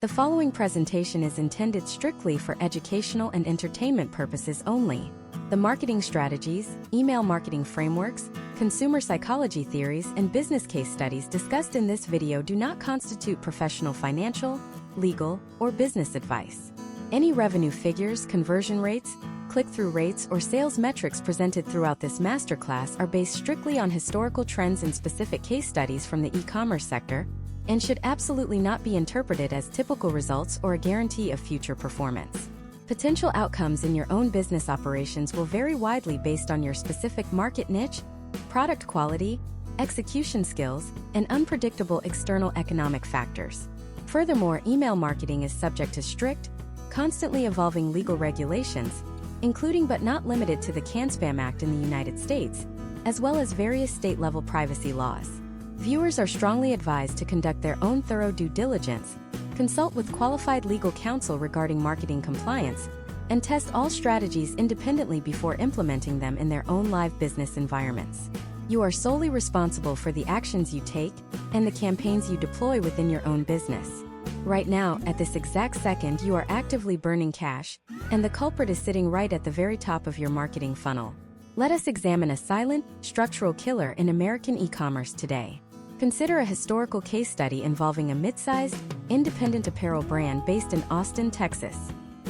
The following presentation is intended strictly for educational and entertainment purposes only. The marketing strategies, email marketing frameworks, consumer psychology theories, and business case studies discussed in this video do not constitute professional financial, legal, or business advice. Any revenue figures, conversion rates, click-through rates, or sales metrics presented throughout this masterclass are based strictly on historical trends and specific case studies from the e-commerce sector, and should absolutely not be interpreted as typical results or a guarantee of future performance. Potential outcomes in your own business operations will vary widely based on your specific market niche, product quality, execution skills, and unpredictable external economic factors. Furthermore, email marketing is subject to strict, constantly evolving legal regulations, including but not limited to the CAN-SPAM Act in the United States, as well as various state-level privacy laws. Viewers are strongly advised to conduct their own thorough due diligence, consult with qualified legal counsel regarding marketing compliance, and test all strategies independently before implementing them in their own live business environments. You are solely responsible for the actions you take and the campaigns you deploy within your own business. Right now, at this exact second, you are actively burning cash, and the culprit is sitting right at the very top of your marketing funnel. Let us examine a silent, structural killer in American e-commerce today. Consider a historical case study involving a mid-sized, independent apparel brand based in Austin, Texas.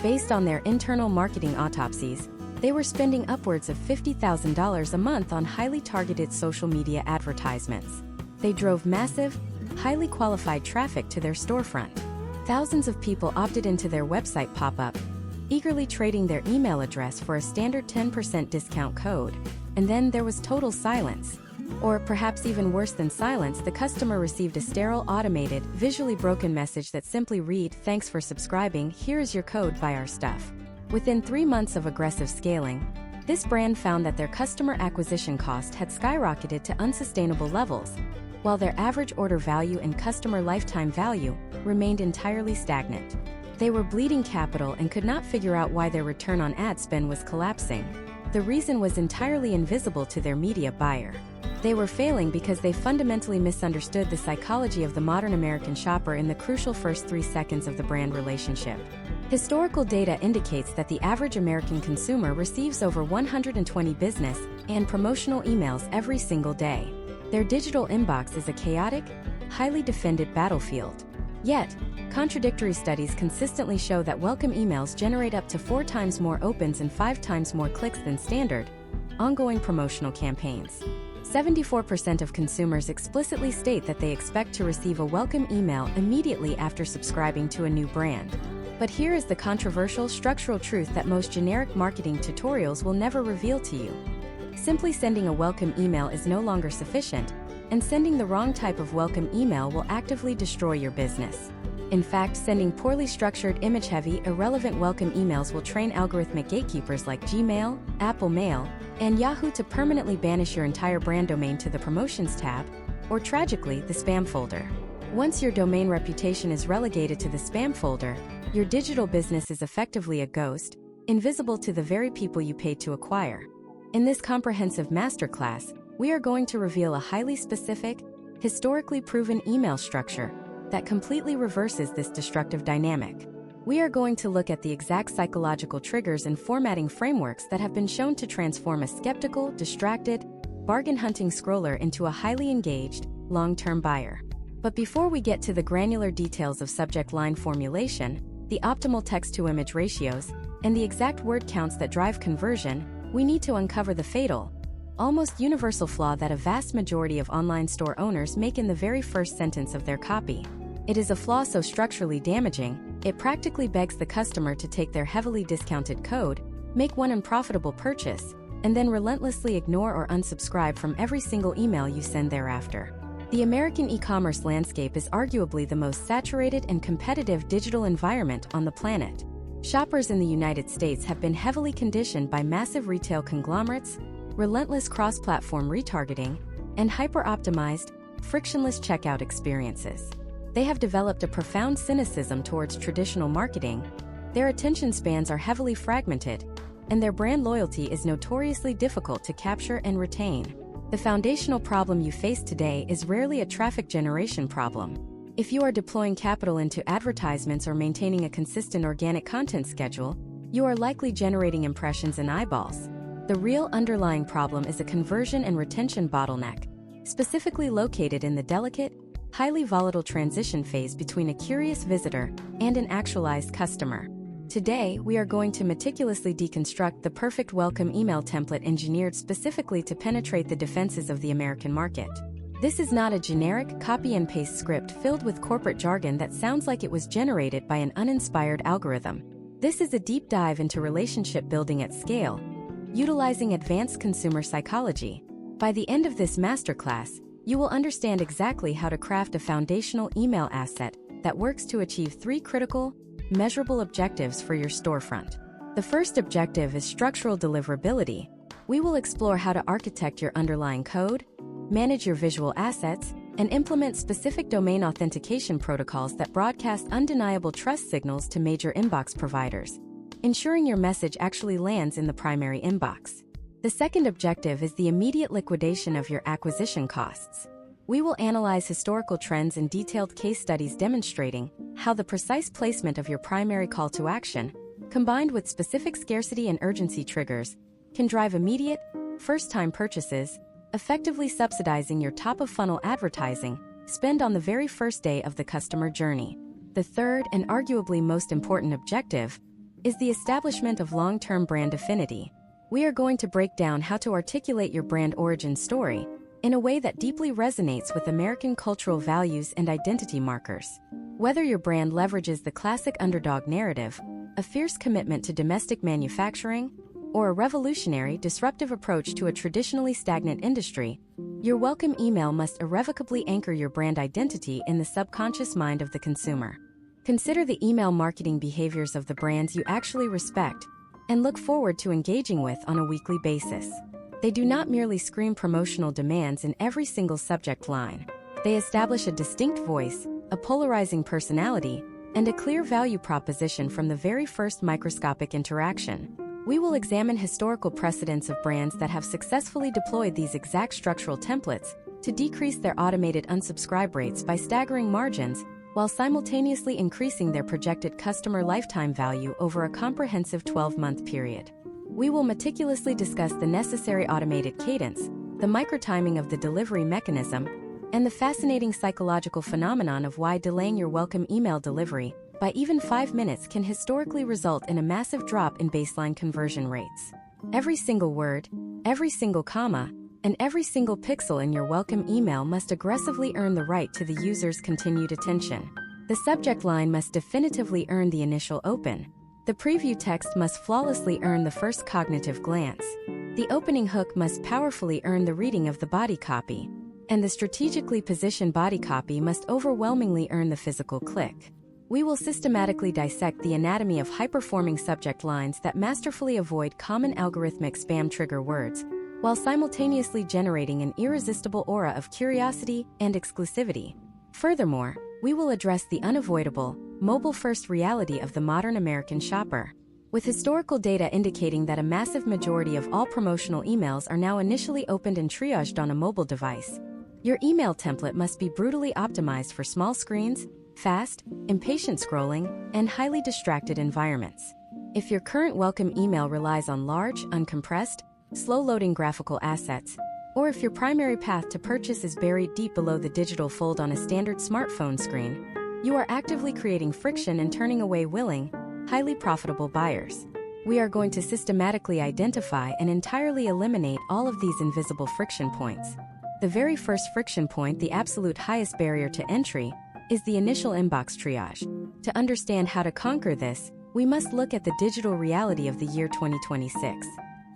Based on their internal marketing autopsies, they were spending upwards of $50,000 a month on highly targeted social media advertisements. They drove massive, highly qualified traffic to their storefront. Thousands of people opted into their website pop-up, eagerly trading their email address for a standard 10% discount code. And then there was total silence. Or perhaps even worse than silence, the customer received a sterile, automated, visually broken message that simply read, "Thanks for subscribing, here is your code, buy our stuff." Within 3 months of aggressive scaling, this brand found that their customer acquisition cost had skyrocketed to unsustainable levels, while their average order value and customer lifetime value remained entirely stagnant. They were bleeding capital and could not figure out why their return on ad spend was collapsing. The reason was entirely invisible to their media buyer. They were failing because they fundamentally misunderstood the psychology of the modern American shopper in the crucial first 3 seconds of the brand relationship. Historical data indicates that the average American consumer receives over 120 business and promotional emails every single day. Their digital inbox is a chaotic, highly defended battlefield. Yet, contradictory studies consistently show that welcome emails generate up to 4 times more opens and 5 times more clicks than standard, ongoing promotional campaigns. 74% of consumers explicitly state that they expect to receive a welcome email immediately after subscribing to a new brand. But here is the controversial structural truth that most generic marketing tutorials will never reveal to you. Simply sending a welcome email is no longer sufficient, and sending the wrong type of welcome email will actively destroy your business. In fact, sending poorly structured, image-heavy, irrelevant welcome emails will train algorithmic gatekeepers like Gmail, Apple Mail, and Yahoo to permanently banish your entire brand domain to the Promotions tab, or tragically, the spam folder. Once your domain reputation is relegated to the spam folder, your digital business is effectively a ghost, invisible to the very people you paid to acquire. In this comprehensive masterclass, we are going to reveal a highly specific, historically proven email structure that completely reverses this destructive dynamic. We are going to look at the exact psychological triggers and formatting frameworks that have been shown to transform a skeptical, distracted, bargain-hunting scroller into a highly engaged, long-term buyer. But before we get to the granular details of subject line formulation, the optimal text-to-image ratios, and the exact word counts that drive conversion, we need to uncover the fatal, almost universal flaw that a vast majority of online store owners make in the very first sentence of their copy. It is a flaw so structurally damaging, it practically begs the customer to take their heavily discounted code, make one unprofitable purchase, and then relentlessly ignore or unsubscribe from every single email you send thereafter. The American e-commerce landscape is arguably the most saturated and competitive digital environment on the planet. Shoppers in the United States have been heavily conditioned by massive retail conglomerates, relentless cross-platform retargeting, and hyper-optimized, frictionless checkout experiences. They have developed a profound cynicism towards traditional marketing, their attention spans are heavily fragmented, and their brand loyalty is notoriously difficult to capture and retain. The foundational problem you face today is rarely a traffic generation problem. If you are deploying capital into advertisements or maintaining a consistent organic content schedule, you are likely generating impressions and eyeballs. The real underlying problem is a conversion and retention bottleneck, specifically located in the delicate, highly volatile transition phase between a curious visitor and an actualized customer. Today, we are going to meticulously deconstruct the perfect welcome email template engineered specifically to penetrate the defenses of the American market. This is not a generic copy-and-paste script filled with corporate jargon that sounds like it was generated by an uninspired algorithm. This is a deep dive into relationship building at scale, utilizing advanced consumer psychology. By the end of this masterclass, you will understand exactly how to craft a foundational email asset that works to achieve 3 critical, measurable objectives for your storefront. The first objective is structural deliverability. We will explore how to architect your underlying code, manage your visual assets, and implement specific domain authentication protocols that broadcast undeniable trust signals to major inbox providers, ensuring your message actually lands in the primary inbox. The second objective is the immediate liquidation of your acquisition costs. We will analyze historical trends and detailed case studies demonstrating how the precise placement of your primary call to action, combined with specific scarcity and urgency triggers, can drive immediate, first-time purchases, effectively subsidizing your top-of-funnel advertising spend on the very first day of the customer journey. The third and arguably most important objective is the establishment of long-term brand affinity. We are going to break down how to articulate your brand origin story in a way that deeply resonates with American cultural values and identity markers. Whether your brand leverages the classic underdog narrative, a fierce commitment to domestic manufacturing, or a revolutionary, disruptive approach to a traditionally stagnant industry, your welcome email must irrevocably anchor your brand identity in the subconscious mind of the consumer. Consider the email marketing behaviors of the brands you actually respect and look forward to engaging with on a weekly basis. They do not merely scream promotional demands in every single subject line. They establish a distinct voice, a polarizing personality, and a clear value proposition from the very first microscopic interaction. We will examine historical precedents of brands that have successfully deployed these exact structural templates to decrease their automated unsubscribe rates by staggering margins, while simultaneously increasing their projected customer lifetime value over a comprehensive 12-month period. We will meticulously discuss the necessary automated cadence, the microtiming of the delivery mechanism, and the fascinating psychological phenomenon of why delaying your welcome email delivery by even 5 minutes can historically result in a massive drop in baseline conversion rates. Every single word, every single comma, and every single pixel in your welcome email must aggressively earn the right to the user's continued attention. The subject line must definitively earn the initial open. The preview text must flawlessly earn the first cognitive glance. The opening hook must powerfully earn the reading of the body copy. And the strategically positioned body copy must overwhelmingly earn the physical click. We will systematically dissect the anatomy of high-performing subject lines that masterfully avoid common algorithmic spam trigger words, while simultaneously generating an irresistible aura of curiosity and exclusivity. Furthermore, we will address the unavoidable, mobile-first reality of the modern American shopper. With historical data indicating that a massive majority of all promotional emails are now initially opened and triaged on a mobile device, your email template must be brutally optimized for small screens, fast, impatient scrolling, and highly distracted environments. If your current welcome email relies on large, uncompressed, slow-loading graphical assets, or if your primary path to purchase is buried deep below the digital fold on a standard smartphone screen, you are actively creating friction and turning away willing, highly profitable buyers. We are going to systematically identify and entirely eliminate all of these invisible friction points. The very first friction point, the absolute highest barrier to entry, is the initial inbox triage. To understand how to conquer this, we must look at the digital reality of the year 2026.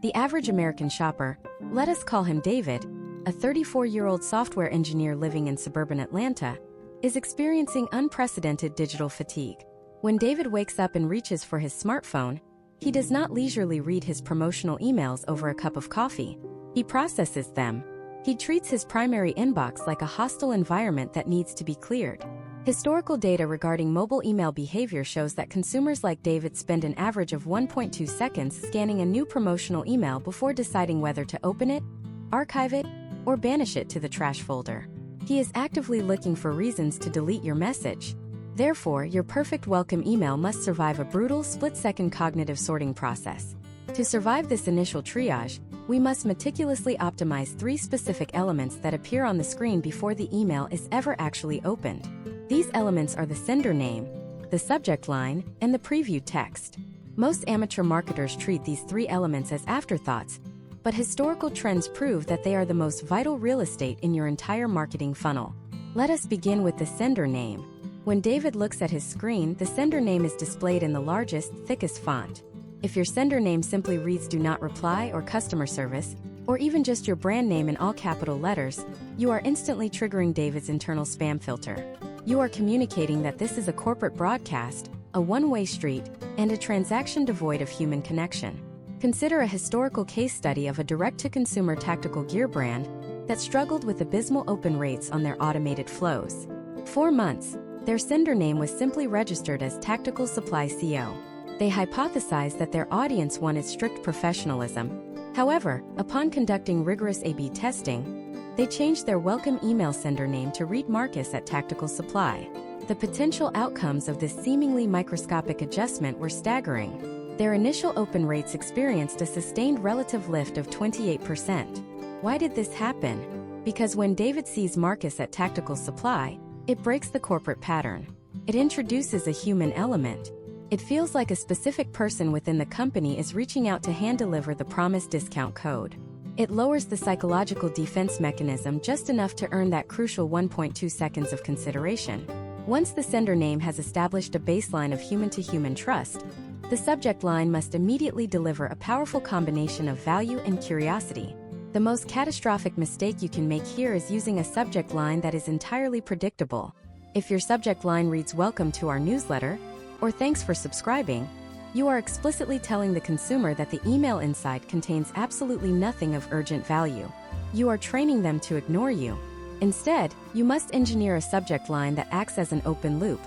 The average American shopper, let us call him David, a 34-year-old software engineer living in suburban Atlanta, is experiencing unprecedented digital fatigue. When David wakes up and reaches for his smartphone, he does not leisurely read his promotional emails over a cup of coffee. He processes them. He treats his primary inbox like a hostile environment that needs to be cleared. Historical data regarding mobile email behavior shows that consumers like David spend an average of 1.2 seconds scanning a new promotional email before deciding whether to open it, archive it, or banish it to the trash folder. He is actively looking for reasons to delete your message. Therefore, your perfect welcome email must survive a brutal split-second cognitive sorting process. To survive this initial triage, we must meticulously optimize 3 specific elements that appear on the screen before the email is ever actually opened. These elements are the sender name, the subject line, and the preview text. Most amateur marketers treat these 3 elements as afterthoughts, but historical trends prove that they are the most vital real estate in your entire marketing funnel. Let us begin with the sender name. When David looks at his screen, the sender name is displayed in the largest, thickest font. If your sender name simply reads "Do Not Reply" or "Customer Service," or even just your brand name in all capital letters, you are instantly triggering David's internal spam filter. You are communicating that this is a corporate broadcast, a one-way street, and a transaction devoid of human connection. Consider a historical case study of a direct-to-consumer tactical gear brand that struggled with abysmal open rates on their automated flows. For months, their sender name was simply registered as Tactical Supply CO. They hypothesized that their audience wanted strict professionalism. However, upon conducting rigorous A/B testing, they changed their welcome email sender name to read Marcus at Tactical Supply. The potential outcomes of this seemingly microscopic adjustment were staggering. Their initial open rates experienced a sustained relative lift of 28%. Why did this happen? Because when David sees Marcus at Tactical Supply, it breaks the corporate pattern. It introduces a human element. It feels like a specific person within the company is reaching out to hand-deliver the promised discount code. It lowers the psychological defense mechanism just enough to earn that crucial 1.2 seconds of consideration. Once the sender name has established a baseline of human-to-human trust, the subject line must immediately deliver a powerful combination of value and curiosity. The most catastrophic mistake you can make here is using a subject line that is entirely predictable. If your subject line reads "Welcome to our newsletter" or "Thanks for subscribing," you are explicitly telling the consumer that the email inside contains absolutely nothing of urgent value. You are training them to ignore you. Instead, you must engineer a subject line that acts as an open loop,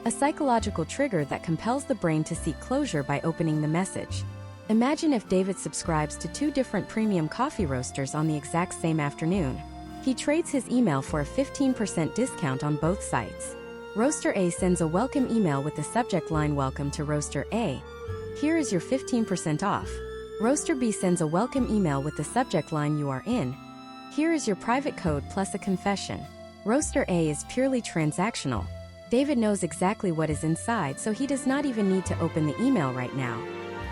a psychological trigger that compels the brain to seek closure by opening the message. Imagine if David subscribes to 2 different premium coffee roasters on the exact same afternoon. He trades his email for a 15% discount on both sites. Roaster A sends a welcome email with the subject line "Welcome to Roaster A. Here is your 15% off." Roaster B sends a welcome email with the subject line "You are in. Here is your private code plus a confession." Roaster A is purely transactional. David knows exactly what is inside, so he does not even need to open the email right now.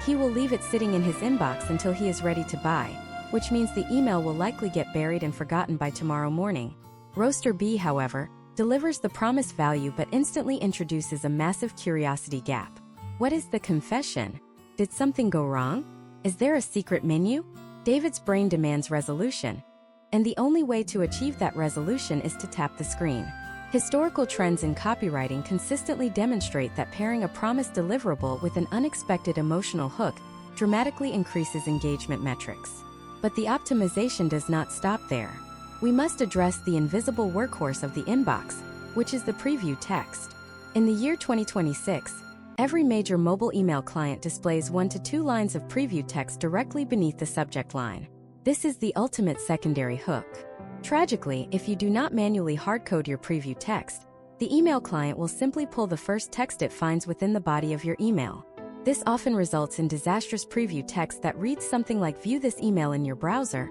He will leave it sitting in his inbox until he is ready to buy, which means the email will likely get buried and forgotten by tomorrow morning. Roaster B, however, delivers the promised value but instantly introduces a massive curiosity gap. What is the confession? Did something go wrong? Is there a secret menu? David's brain demands resolution, and the only way to achieve that resolution is to tap the screen. Historical trends in copywriting consistently demonstrate that pairing a promised deliverable with an unexpected emotional hook dramatically increases engagement metrics. But the optimization does not stop there. We must address the invisible workhorse of the inbox, which is the preview text. In the year 2026, every major mobile email client displays 1 to 2 lines of preview text directly beneath the subject line. This is the ultimate secondary hook. Tragically, if you do not manually hardcode your preview text, the email client will simply pull the first text it finds within the body of your email. This often results in disastrous preview text that reads something like "View this email in your browser,"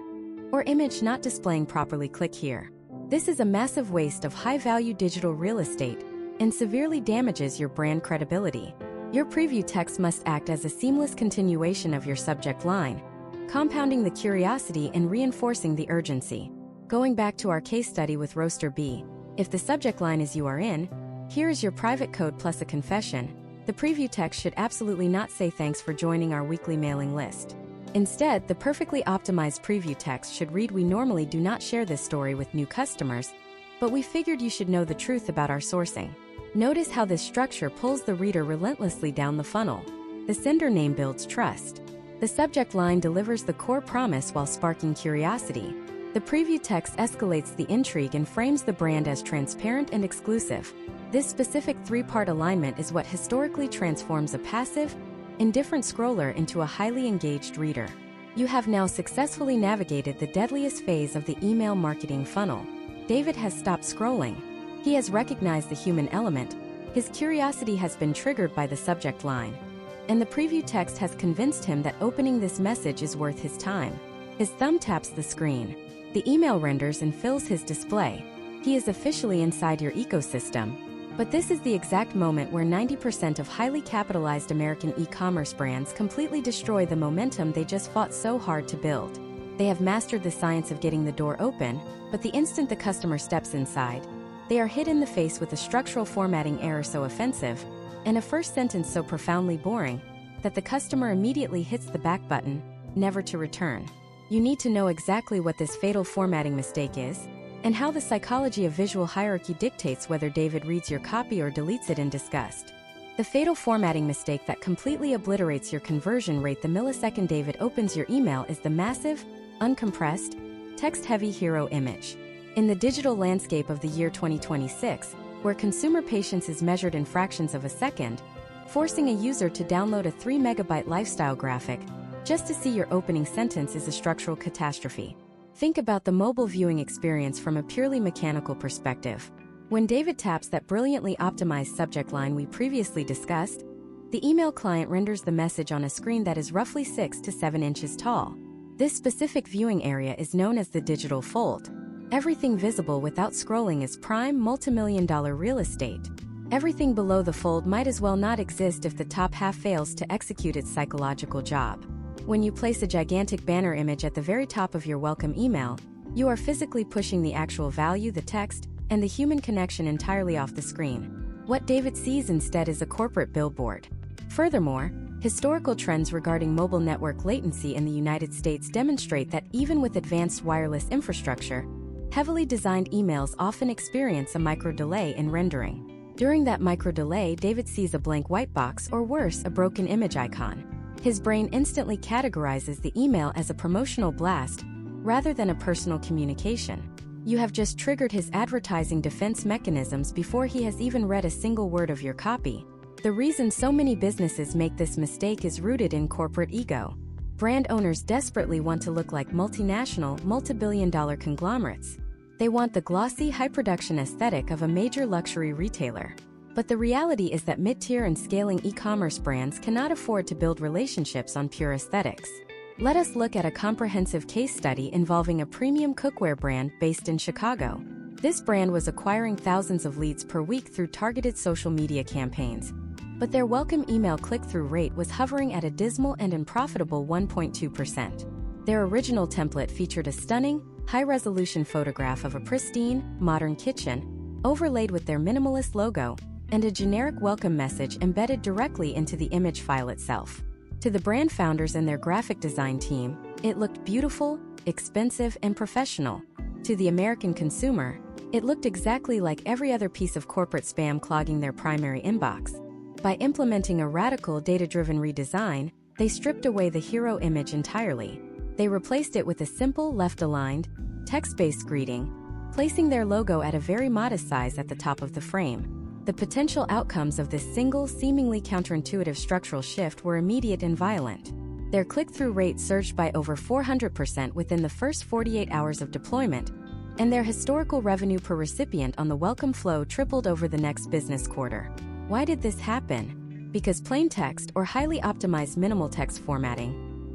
or "Image not displaying properly, click here." This is a massive waste of high-value digital real estate and severely damages your brand credibility. Your preview text must act as a seamless continuation of your subject line, compounding the curiosity and reinforcing the urgency. Going back to our case study with Roaster B, if the subject line is "You are in, here is your private code plus a confession," the preview text should absolutely not say "Thanks for joining our weekly mailing list." Instead, the perfectly optimized preview text should read "We normally do not share this story with new customers, but we figured you should know the truth about our sourcing." Notice how this structure pulls the reader relentlessly down the funnel. The sender name builds trust. The subject line delivers the core promise while sparking curiosity. The preview text escalates the intrigue and frames the brand as transparent and exclusive. This specific 3-part alignment is what historically transforms a passive, indifferent scroller into a highly engaged reader. You have now successfully navigated the deadliest phase of the email marketing funnel, David has stopped scrolling. He has recognized the human element. His curiosity has been triggered by the subject line. And the preview text has convinced him that opening this message is worth his time. His thumb taps the screen. The email renders and fills his display. He is officially inside your ecosystem. But this is the exact moment where 90% of highly capitalized American e-commerce brands completely destroy the momentum they just fought so hard to build. They have mastered the science of getting the door open, but the instant the customer steps inside, they are hit in the face with a structural formatting error so offensive, and a first sentence so profoundly boring, that the customer immediately hits the back button, never to return. You need to know exactly what this fatal formatting mistake is, and how the psychology of visual hierarchy dictates whether David reads your copy or deletes it in disgust. The fatal formatting mistake that completely obliterates your conversion rate the millisecond David opens your email is the massive, uncompressed, text-heavy hero image. In the digital landscape of the year 2026, where consumer patience is measured in fractions of a second, forcing a user to download a 3-megabyte lifestyle graphic just to see your opening sentence is a structural catastrophe. Think about the mobile viewing experience from a purely mechanical perspective. When David taps that brilliantly optimized subject line we previously discussed, the email client renders the message on a screen that is roughly 6 to 7 inches tall. This specific viewing area is known as the digital fold. Everything visible without scrolling is prime multimillion-dollar real estate. Everything below the fold might as well not exist if the top half fails to execute its psychological job. When you place a gigantic banner image at the very top of your welcome email, you are physically pushing the actual value, the text, and the human connection entirely off the screen. What David sees instead is a corporate billboard. Furthermore, historical trends regarding mobile network latency in the United States demonstrate that even with advanced wireless infrastructure, heavily designed emails often experience a micro delay in rendering. During that micro delay, David sees a blank white box or worse, a broken image icon. His brain instantly categorizes the email as a promotional blast rather than a personal communication. You have just triggered his advertising defense mechanisms before he has even read a single word of your copy. The reason so many businesses make this mistake is rooted in corporate ego. Brand owners desperately want to look like multinational, multi-billion-dollar conglomerates. They want the glossy, high-production aesthetic of a major luxury retailer. But the reality is that mid-tier and scaling e-commerce brands cannot afford to build relationships on pure aesthetics. Let us look at a comprehensive case study involving a premium cookware brand based in Chicago. This brand was acquiring thousands of leads per week through targeted social media campaigns. But their welcome email click-through rate was hovering at a dismal and unprofitable 1.2%. Their original template featured a stunning, high-resolution photograph of a pristine, modern kitchen, overlaid with their minimalist logo, and a generic welcome message embedded directly into the image file itself. To the brand founders and their graphic design team, it looked beautiful, expensive, and professional. To the American consumer, it looked exactly like every other piece of corporate spam clogging their primary inbox. By implementing a radical data-driven redesign, they stripped away the hero image entirely. They replaced it with a simple, left-aligned, text-based greeting, placing their logo at a very modest size at the top of the frame. The potential outcomes of this single, seemingly counterintuitive structural shift were immediate and violent. Their click-through rate surged by over 400% within the first 48 hours of deployment, and their historical revenue per recipient on the welcome flow tripled over the next business quarter. Why did this happen? Because plain text or highly optimized minimal text formatting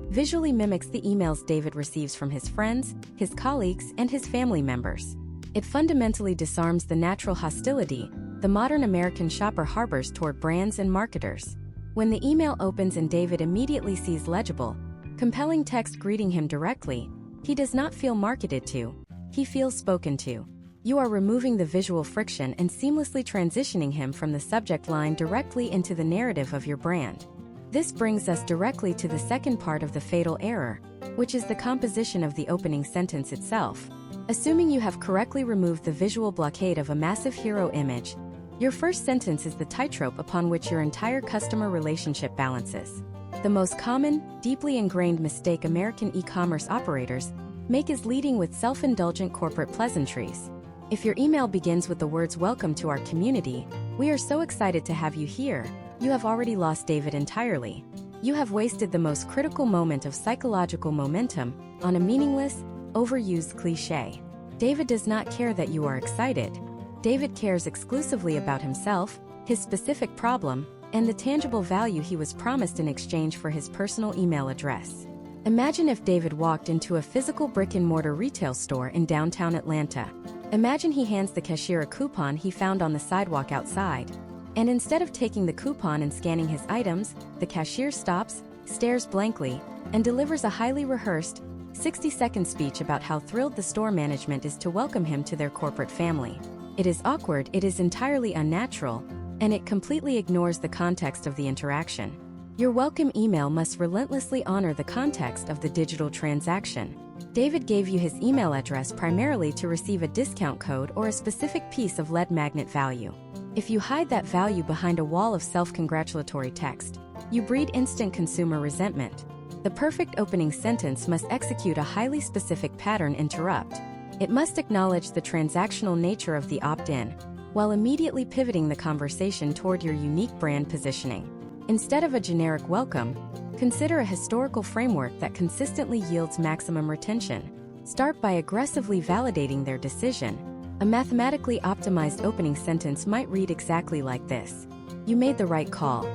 visually mimics the emails David receives from his friends, his colleagues, and his family members. It fundamentally disarms the natural hostility the modern American shopper harbors toward brands and marketers. When the email opens and David immediately sees legible, compelling text greeting him directly, he does not feel marketed to, he feels spoken to. You are removing the visual friction and seamlessly transitioning him from the subject line directly into the narrative of your brand. This brings us directly to the second part of the fatal error, which is the composition of the opening sentence itself. Assuming you have correctly removed the visual blockade of a massive hero image, your first sentence is the tightrope upon which your entire customer relationship balances. The most common, deeply ingrained mistake American e-commerce operators make is leading with self-indulgent corporate pleasantries. If your email begins with the words "Welcome to our community, we are so excited to have you here," you have already lost David entirely. You have wasted the most critical moment of psychological momentum on a meaningless, overused cliché. David does not care that you are excited. David cares exclusively about himself, his specific problem, and the tangible value he was promised in exchange for his personal email address. Imagine if David walked into a physical brick-and-mortar retail store in downtown Atlanta. Imagine he hands the cashier a coupon he found on the sidewalk outside. And instead of taking the coupon and scanning his items, the cashier stops, stares blankly, and delivers a highly rehearsed, 60-second speech about how thrilled the store management is to welcome him to their corporate family. It is awkward, it is entirely unnatural, and it completely ignores the context of the interaction. Your welcome email must relentlessly honor the context of the digital transaction. David gave you his email address primarily to receive a discount code or a specific piece of lead magnet value. If you hide that value behind a wall of self-congratulatory text, you breed instant consumer resentment. The perfect opening sentence must execute a highly specific pattern interrupt. It must acknowledge the transactional nature of the opt-in, while immediately pivoting the conversation toward your unique brand positioning. Instead of a generic welcome, consider a historical framework that consistently yields maximum retention. Start by aggressively validating their decision. A mathematically optimized opening sentence might read exactly like this: "You made the right call,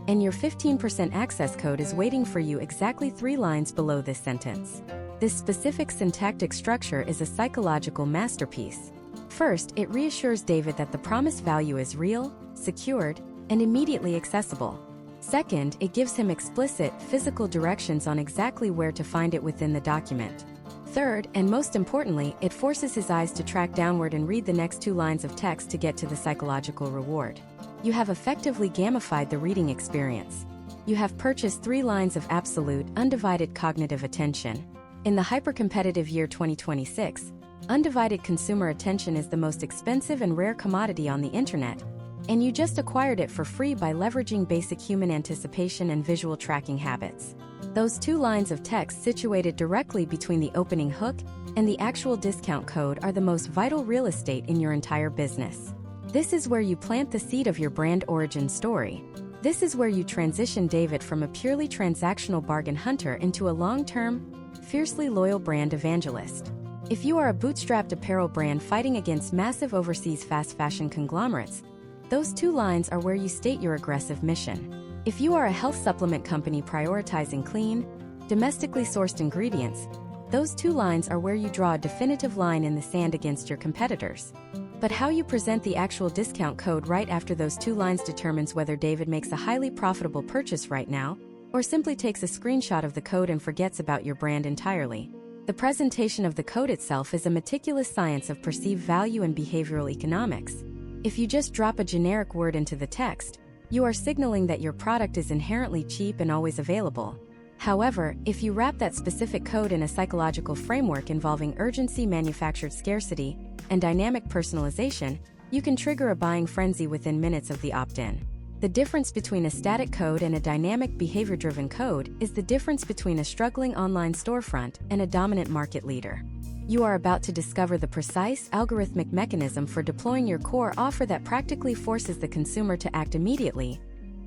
and your 15% access code is waiting for you," exactly 3 lines below this sentence. This specific syntactic structure is a psychological masterpiece. First, it reassures David that the promised value is real, secured, and immediately accessible. Second, it gives him explicit, physical directions on exactly where to find it within the document. Third, and most importantly, it forces his eyes to track downward and read the next 2 lines of text to get to the psychological reward. You have effectively gamified the reading experience. You have purchased 3 lines of absolute, undivided cognitive attention. In the hyper-competitive year 2026, undivided consumer attention is the most expensive and rare commodity on the internet, and you just acquired it for free by leveraging basic human anticipation and visual tracking habits. Those 2 lines of text situated directly between the opening hook and the actual discount code are the most vital real estate in your entire business. This is where you plant the seed of your brand origin story. This is where you transition David from a purely transactional bargain hunter into a long-term, fiercely loyal brand evangelist. If you are a bootstrapped apparel brand fighting against massive overseas fast fashion conglomerates, those 2 lines are where you state your aggressive mission. If you are a health supplement company prioritizing clean, domestically sourced ingredients, those 2 lines are where you draw a definitive line in the sand against your competitors. But how you present the actual discount code right after those 2 lines determines whether David makes a highly profitable purchase right now, or simply takes a screenshot of the code and forgets about your brand entirely. The presentation of the code itself is a meticulous science of perceived value and behavioral economics. If you just drop a generic word into the text, you are signaling that your product is inherently cheap and always available. However, if you wrap that specific code in a psychological framework involving urgency, manufactured scarcity, and dynamic personalization, you can trigger a buying frenzy within minutes of the opt-in. The difference between a static code and a dynamic behavior-driven code is the difference between a struggling online storefront and a dominant market leader. You are about to discover the precise algorithmic mechanism for deploying your core offer that practically forces the consumer to act immediately,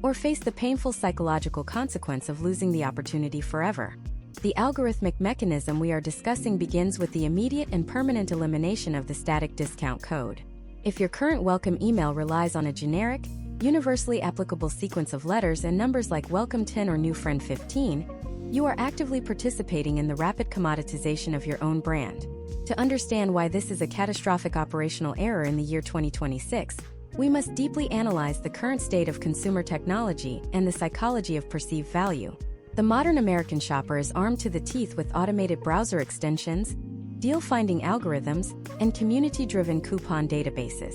or face the painful psychological consequence of losing the opportunity forever. The algorithmic mechanism we are discussing begins with the immediate and permanent elimination of the static discount code. If your current welcome email relies on a generic, universally applicable sequence of letters and numbers like Welcome 10 or New Friend 15, you are actively participating in the rapid commoditization of your own brand. To understand why this is a catastrophic operational error in the year 2026, we must deeply analyze the current state of consumer technology and the psychology of perceived value. The modern American shopper is armed to the teeth with automated browser extensions, deal-finding algorithms, and community-driven coupon databases.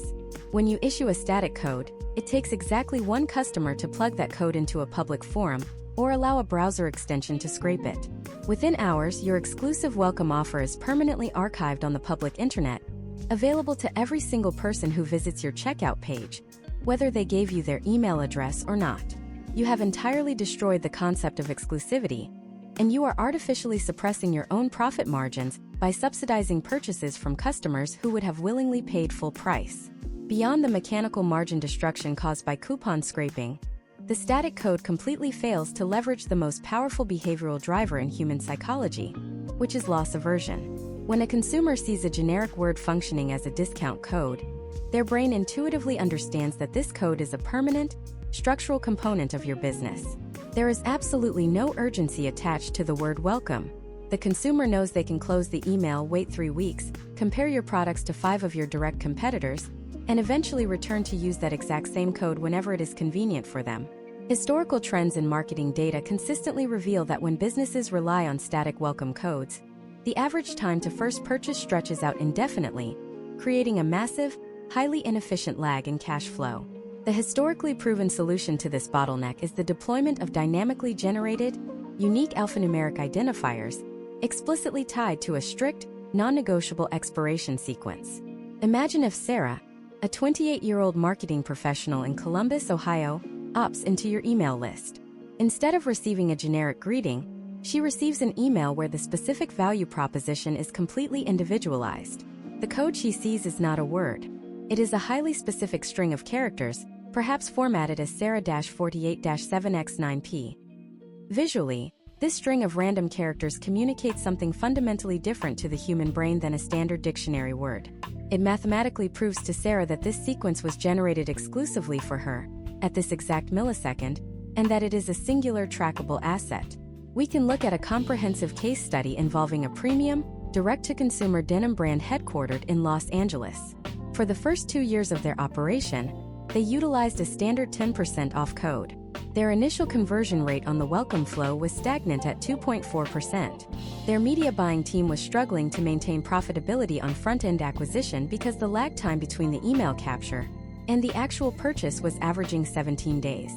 When you issue a static code, it takes exactly 1 customer to plug that code into a public forum, or allow a browser extension to scrape it. Within hours, your exclusive welcome offer is permanently archived on the public internet, available to every single person who visits your checkout page, whether they gave you their email address or not. You have entirely destroyed the concept of exclusivity, and you are artificially suppressing your own profit margins by subsidizing purchases from customers who would have willingly paid full price. Beyond the mechanical margin destruction caused by coupon scraping, the static code completely fails to leverage the most powerful behavioral driver in human psychology, which is loss aversion. When a consumer sees a generic word functioning as a discount code, their brain intuitively understands that this code is a permanent, structural component of your business. There is absolutely no urgency attached to the word welcome. The consumer knows they can close the email, wait 3 weeks, compare your products to 5 of your direct competitors, and eventually return to use that exact same code whenever it is convenient for them. Historical trends in marketing data consistently reveal that when businesses rely on static welcome codes, the average time to first purchase stretches out indefinitely, creating a massive, highly inefficient lag in cash flow. The historically proven solution to this bottleneck is the deployment of dynamically generated, unique alphanumeric identifiers, explicitly tied to a strict, non-negotiable expiration sequence. Imagine if Sarah, a 28-year-old marketing professional in Columbus, Ohio, opts into your email list. Instead of receiving a generic greeting, she receives an email where the specific value proposition is completely individualized. The code she sees is not a word. It is a highly specific string of characters, perhaps formatted as Sarah-48-7x9p. Visually, this string of random characters communicates something fundamentally different to the human brain than a standard dictionary word. It mathematically proves to Sarah that this sequence was generated exclusively for her, at this exact millisecond, and that it is a singular trackable asset. We can look at a comprehensive case study involving a premium, direct-to-consumer denim brand headquartered in Los Angeles. For the first 2 years of their operation, they utilized a standard 10% off code. Their initial conversion rate on the welcome flow was stagnant at 2.4%. Their media buying team was struggling to maintain profitability on front-end acquisition because the lag time between the email capture and the actual purchase was averaging 17 days.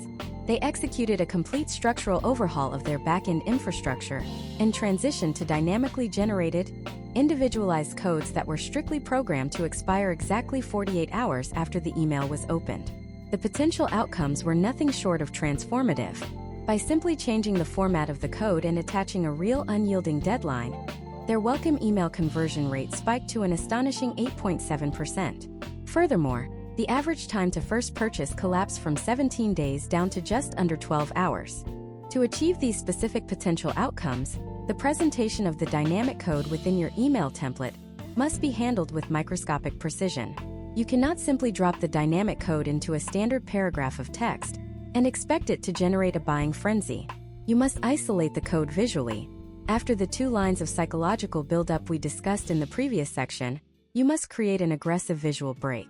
They executed a complete structural overhaul of their back-end infrastructure and transitioned to dynamically generated, individualized codes that were strictly programmed to expire exactly 48 hours after the email was opened. The potential outcomes were nothing short of transformative. By simply changing the format of the code and attaching a real unyielding deadline, their welcome email conversion rate spiked to an astonishing 8.7%. Furthermore, the average time to first purchase collapsed from 17 days down to just under 12 hours. To achieve these specific potential outcomes, the presentation of the dynamic code within your email template must be handled with microscopic precision. You cannot simply drop the dynamic code into a standard paragraph of text and expect it to generate a buying frenzy. You must isolate the code visually. After the 2 lines of psychological buildup we discussed in the previous section, you must create an aggressive visual break.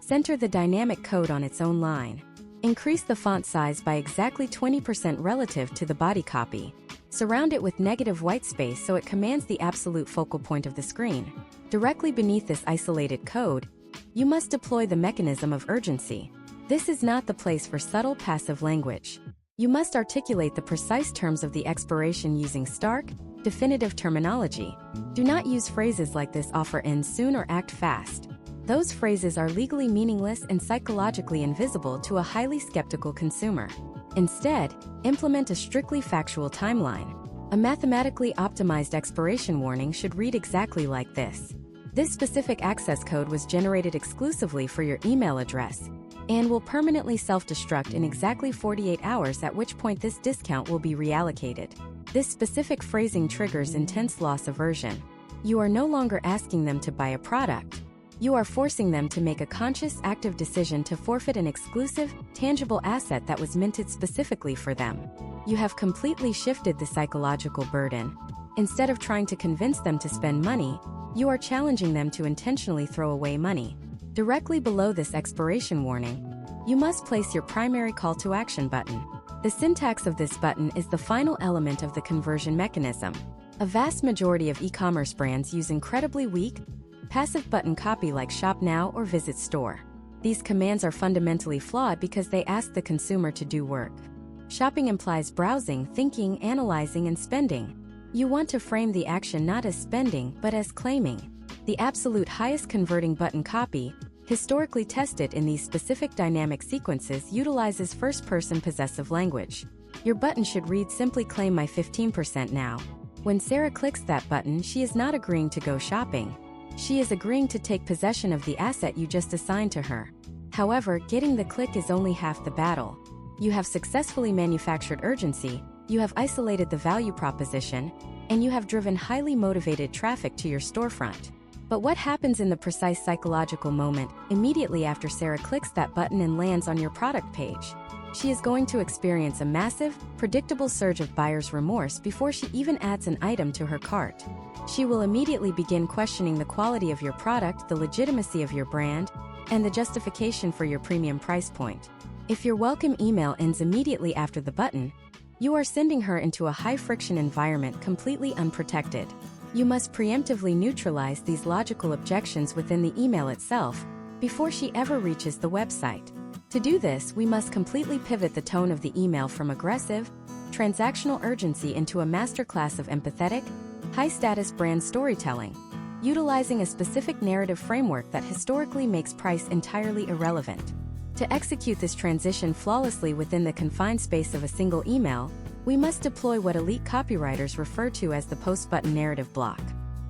Center the dynamic code on its own line. Increase the font size by exactly 20% relative to the body copy. Surround it with negative white space so it commands the absolute focal point of the screen. Directly beneath this isolated code, you must deploy the mechanism of urgency. This is not the place for subtle passive language. You must articulate the precise terms of the expiration using stark, definitive terminology. Do not use phrases like "this offer ends soon" or "act fast." Those phrases are legally meaningless and psychologically invisible to a highly skeptical consumer. Instead, implement a strictly factual timeline. A mathematically optimized expiration warning should read exactly like this. This specific access code was generated exclusively for your email address and will permanently self-destruct in exactly 48 hours, at which point this discount will be reallocated. This specific phrasing triggers intense loss aversion. You are no longer asking them to buy a product. You are forcing them to make a conscious, active decision to forfeit an exclusive, tangible asset that was minted specifically for them. You have completely shifted the psychological burden. Instead of trying to convince them to spend money, you are challenging them to intentionally throw away money. Directly below this expiration warning, you must place your primary call to action button. The syntax of this button is the final element of the conversion mechanism. A vast majority of e-commerce brands use incredibly weak, passive button copy like "Shop Now" or "Visit Store." These commands are fundamentally flawed because they ask the consumer to do work. Shopping implies browsing, thinking, analyzing, and spending. You want to frame the action not as spending but as claiming. The absolute highest converting button copy, historically tested in these specific dynamic sequences, utilizes first-person possessive language. Your button should read simply "Claim my 15% now." When Sarah clicks that button, she is not agreeing to go shopping. She is agreeing to take possession of the asset you just assigned to her. However, getting the click is only half the battle. You have successfully manufactured urgency, You have isolated the value proposition, and you have driven highly motivated traffic to your storefront. But what happens in the precise psychological moment immediately after Sarah clicks that button and lands on your product page? She is going to experience a massive, predictable surge of buyer's remorse before she even adds an item to her cart. She will immediately begin questioning the quality of your product, the legitimacy of your brand, and the justification for your premium price point. If your welcome email ends immediately after the button, you are sending her into a high-friction environment completely unprotected. You must preemptively neutralize these logical objections within the email itself before she ever reaches the website. To do this, we must completely pivot the tone of the email from aggressive, transactional urgency into a masterclass of empathetic, high-status brand storytelling, utilizing a specific narrative framework that historically makes price entirely irrelevant. To execute this transition flawlessly within the confined space of a single email, we must deploy what elite copywriters refer to as the post-button narrative block.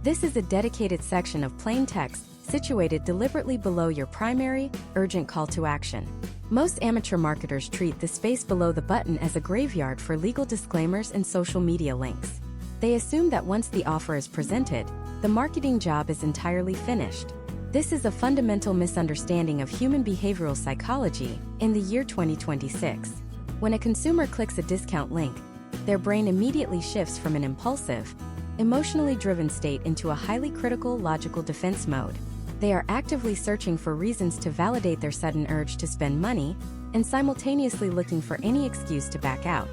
This is a dedicated section of plain text situated deliberately below your primary, urgent call to action. Most amateur marketers treat the space below the button as a graveyard for legal disclaimers and social media links. They assume that once the offer is presented, the marketing job is entirely finished. This is a fundamental misunderstanding of human behavioral psychology in the year 2026. When a consumer clicks a discount link, their brain immediately shifts from an impulsive, emotionally driven state into a highly critical, logical defense mode. They are actively searching for reasons to validate their sudden urge to spend money and simultaneously looking for any excuse to back out.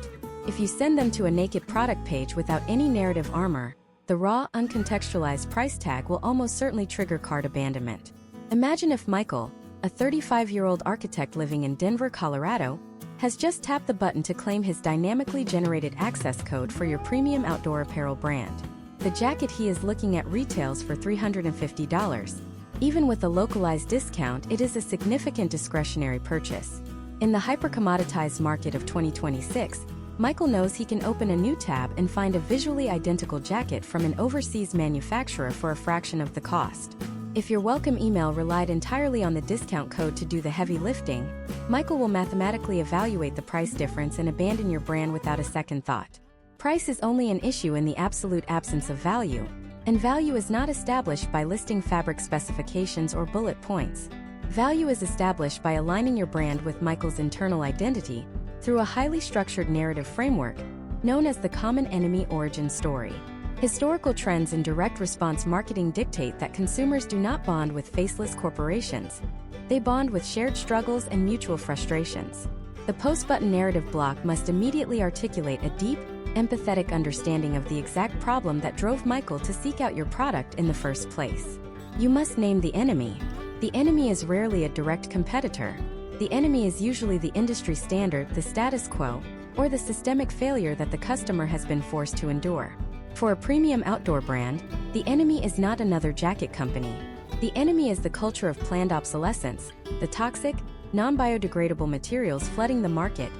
If you send them to a naked product page without any narrative armor, the raw, uncontextualized price tag will almost certainly trigger cart abandonment. Imagine if Michael, a 35-year-old architect living in Denver, Colorado, has just tapped the button to claim his dynamically generated access code for your premium outdoor apparel brand. The jacket he is looking at retails for $350. Even with a localized discount, it is a significant discretionary purchase. In the hyper-commoditized market of 2026, Michael knows he can open a new tab and find a visually identical jacket from an overseas manufacturer for a fraction of the cost. If your welcome email relied entirely on the discount code to do the heavy lifting, Michael will mathematically evaluate the price difference and abandon your brand without a second thought. Price is only an issue in the absolute absence of value, and value is not established by listing fabric specifications or bullet points. Value is established by aligning your brand with Michael's internal identity through a highly structured narrative framework known as the common enemy origin story. Historical trends in direct response marketing dictate that consumers do not bond with faceless corporations. They bond with shared struggles and mutual frustrations. The post-button narrative block must immediately articulate a deep, empathetic understanding of the exact problem that drove Michael to seek out your product in the first place. You must name the enemy. The enemy is rarely a direct competitor. The enemy is usually the industry standard, the status quo, or the systemic failure that the customer has been forced to endure. For a premium outdoor brand, the enemy is not another jacket company. The enemy is the culture of planned obsolescence, the toxic, non-biodegradable materials flooding the market,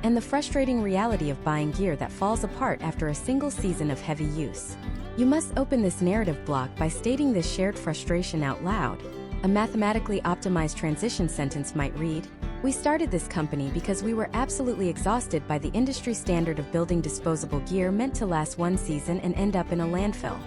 and the frustrating reality of buying gear that falls apart after a single season of heavy use. You must open this narrative block by stating this shared frustration out loud. A mathematically optimized transition sentence might read, "We started this company because we were absolutely exhausted by the industry standard of building disposable gear meant to last one season and end up in a landfill."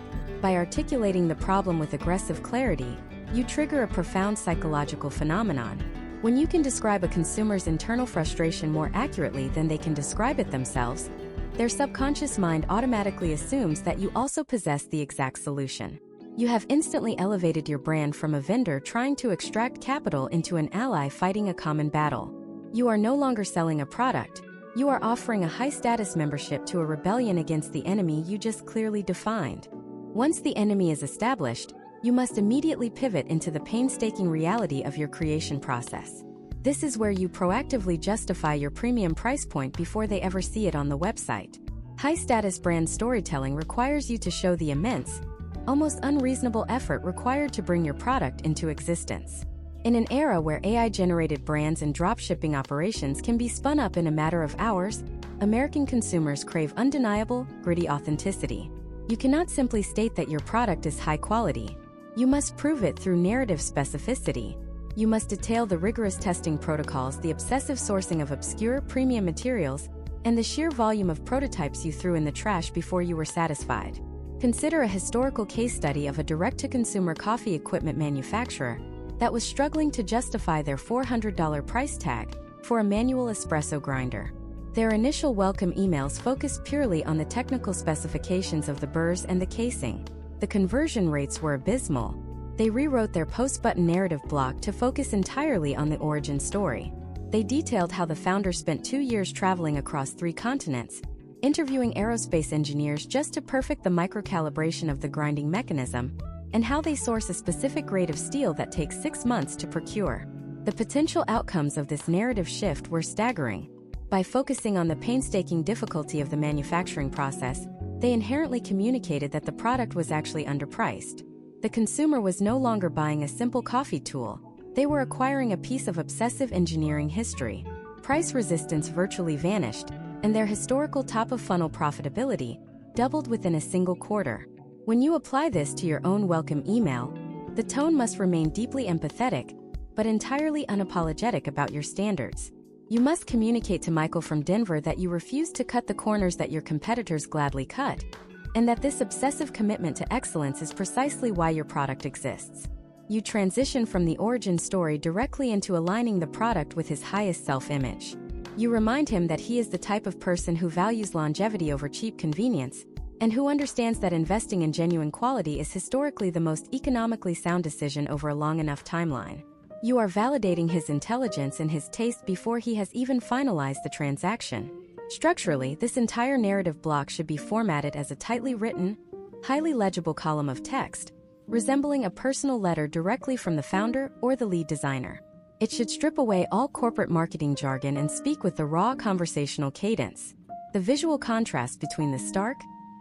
By articulating the problem with aggressive clarity, you trigger a profound psychological phenomenon. When you can describe a consumer's internal frustration more accurately than they can describe it themselves, their subconscious mind automatically assumes that you also possess the exact solution. You have instantly elevated your brand from a vendor trying to extract capital into an ally fighting a common battle. You are no longer selling a product, you are offering a high-status membership to a rebellion against the enemy you just clearly defined. Once the enemy is established, you must immediately pivot into the painstaking reality of your creation process. This is where you proactively justify your premium price point before they ever see it on the website. High-status brand storytelling requires you to show the immense, almost unreasonable effort required to bring your product into existence. In an era where AI-generated brands and dropshipping operations can be spun up in a matter of hours, American consumers crave undeniable, gritty authenticity. You cannot simply state that your product is high quality. You must prove it through narrative specificity. You must detail the rigorous testing protocols, the obsessive sourcing of obscure premium materials, and the sheer volume of prototypes you threw in the trash before you were satisfied. Consider a historical case study of a direct-to-consumer coffee equipment manufacturer that was struggling to justify their $400 price tag for a manual espresso grinder. Their initial welcome emails focused purely on the technical specifications of the burrs and the casing. The conversion rates were abysmal. They rewrote their post-button narrative block to focus entirely on the origin story. They detailed how the founder spent 2 years traveling across 3 continents, interviewing aerospace engineers just to perfect the microcalibration of the grinding mechanism, and how they source a specific grade of steel that takes 6 months to procure. The potential outcomes of this narrative shift were staggering. By focusing on the painstaking difficulty of the manufacturing process, they inherently communicated that the product was actually underpriced. The consumer was no longer buying a simple coffee tool. They were acquiring a piece of obsessive engineering history. Price resistance virtually vanished, and their historical top-of-funnel profitability doubled within a single quarter. When you apply this to your own welcome email, the tone must remain deeply empathetic, but entirely unapologetic about your standards. You must communicate to Michael from Denver that you refuse to cut the corners that your competitors gladly cut, and that this obsessive commitment to excellence is precisely why your product exists. You transition from the origin story directly into aligning the product with his highest self-image. You remind him that he is the type of person who values longevity over cheap convenience, and who understands that investing in genuine quality is historically the most economically sound decision over a long enough timeline. You are validating his intelligence and his taste before he has even finalized the transaction. Structurally, this entire narrative block should be formatted as a tightly written, highly legible column of text, resembling a personal letter directly from the founder or the lead designer. It should strip away all corporate marketing jargon and speak with the raw conversational cadence. The visual contrast between the stark,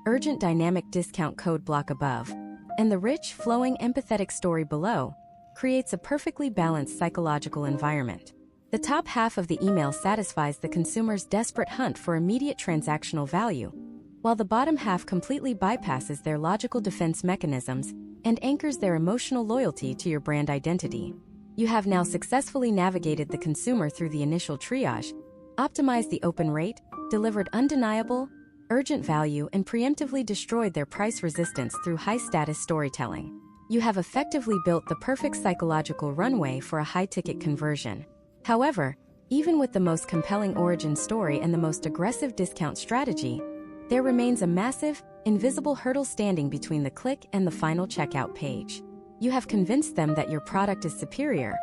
urgent dynamic discount code block above and the rich, flowing, empathetic story below creates a perfectly balanced psychological environment. The top half of the email satisfies the consumer's desperate hunt for immediate transactional value, while the bottom half completely bypasses their logical defense mechanisms and anchors their emotional loyalty to your brand identity. You have now successfully navigated the consumer through the initial triage, optimized the open rate, delivered undeniable, urgent value, and preemptively destroyed their price resistance through high-status storytelling. You have effectively built the perfect psychological runway for a high-ticket conversion. However, even with the most compelling origin story and the most aggressive discount strategy, there remains a massive, invisible hurdle standing between the click and the final checkout page. You have convinced them that your product is superior,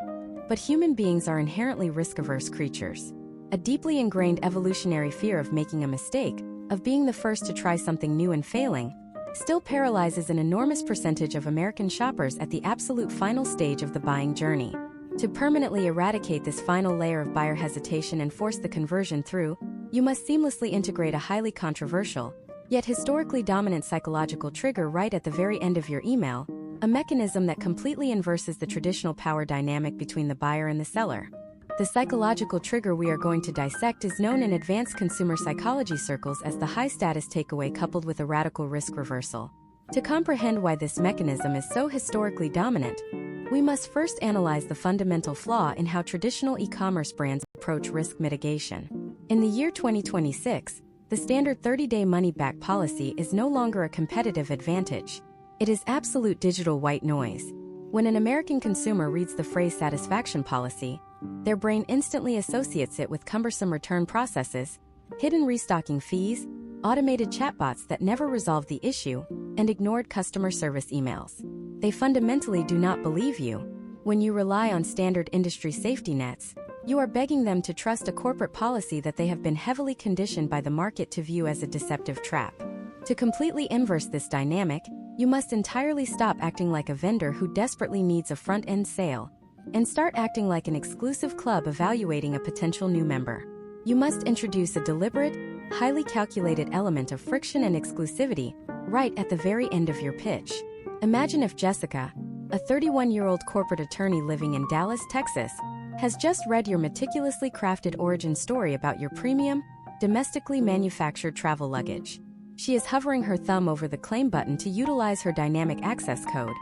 but human beings are inherently risk-averse creatures. A deeply ingrained evolutionary fear of making a mistake, of being the first to try something new and failing, still paralyzes an enormous percentage of American shoppers at the absolute final stage of the buying journey. To permanently eradicate this final layer of buyer hesitation and force the conversion through, you must seamlessly integrate a highly controversial, yet historically dominant psychological trigger right at the very end of your email, a mechanism that completely inverses the traditional power dynamic between the buyer and the seller. The psychological trigger we are going to dissect is known in advanced consumer psychology circles as the high-status takeaway coupled with a radical risk reversal. To comprehend why this mechanism is so historically dominant, we must first analyze the fundamental flaw in how traditional e-commerce brands approach risk mitigation. In the year 2026, the standard 30-day money-back policy is no longer a competitive advantage. It is absolute digital white noise. When an American consumer reads the phrase satisfaction policy, their brain instantly associates it with cumbersome return processes, hidden restocking fees, automated chatbots that never resolve the issue, and ignored customer service emails. They fundamentally do not believe you. When you rely on standard industry safety nets, you are begging them to trust a corporate policy that they have been heavily conditioned by the market to view as a deceptive trap. To completely inverse this dynamic, you must entirely stop acting like a vendor who desperately needs a front-end sale, and start acting like an exclusive club evaluating a potential new member. You must introduce a deliberate, highly calculated element of friction and exclusivity right at the very end of your pitch. Imagine if Jessica, a 31-year-old corporate attorney living in Dallas, Texas, has just read your meticulously crafted origin story about your premium, domestically manufactured travel luggage. She is hovering her thumb over the claim button to utilize her dynamic access code,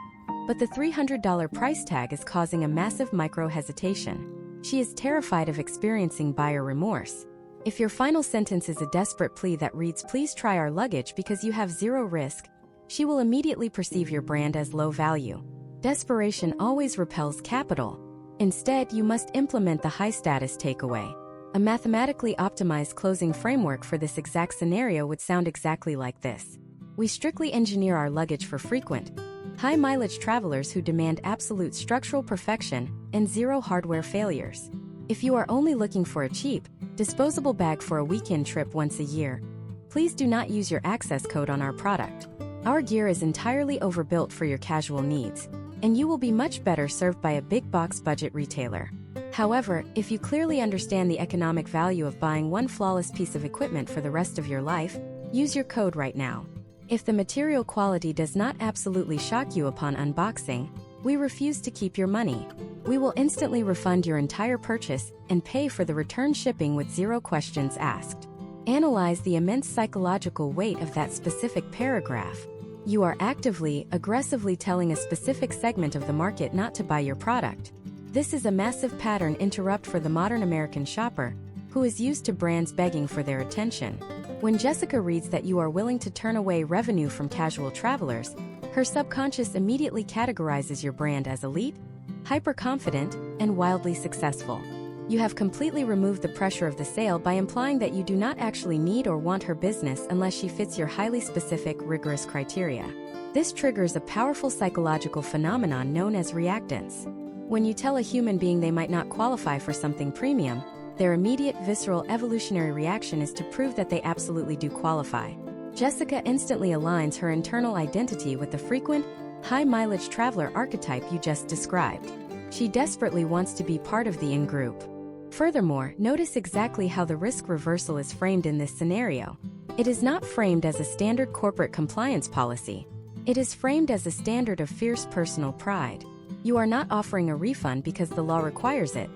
but the $300 price tag is causing a massive micro-hesitation. She is terrified of experiencing buyer remorse. If your final sentence is a desperate plea that reads, "Please try our luggage because you have zero risk," she will immediately perceive your brand as low value. Desperation always repels capital. Instead, you must implement the high-status takeaway. A mathematically optimized closing framework for this exact scenario would sound exactly like this. We strictly engineer our luggage for frequent, high-mileage travelers who demand absolute structural perfection and zero hardware failures. If you are only looking for a cheap, disposable bag for a weekend trip once a year, please do not use your access code on our product. Our gear is entirely overbuilt for your casual needs, and you will be much better served by a big box budget retailer. However, if you clearly understand the economic value of buying one flawless piece of equipment for the rest of your life, use your code right now. If the material quality does not absolutely shock you upon unboxing, we refuse to keep your money. We will instantly refund your entire purchase and pay for the return shipping with zero questions asked. Analyze the immense psychological weight of that specific paragraph. You are actively, aggressively telling a specific segment of the market not to buy your product. This is a massive pattern interrupt for the modern American shopper, who is used to brands begging for their attention. When Jessica reads that you are willing to turn away revenue from casual travelers, her subconscious immediately categorizes your brand as elite, hyper-confident, and wildly successful. You have completely removed the pressure of the sale by implying that you do not actually need or want her business unless she fits your highly specific, rigorous criteria. This triggers a powerful psychological phenomenon known as reactance. When you tell a human being they might not qualify for something premium, their immediate visceral evolutionary reaction is to prove that they absolutely do qualify. Jessica instantly aligns her internal identity with the frequent, high-mileage traveler archetype you just described. She desperately wants to be part of the in-group. Furthermore, notice exactly how the risk reversal is framed in this scenario. It is not framed as a standard corporate compliance policy. It is framed as a standard of fierce personal pride. You are not offering a refund because the law requires it.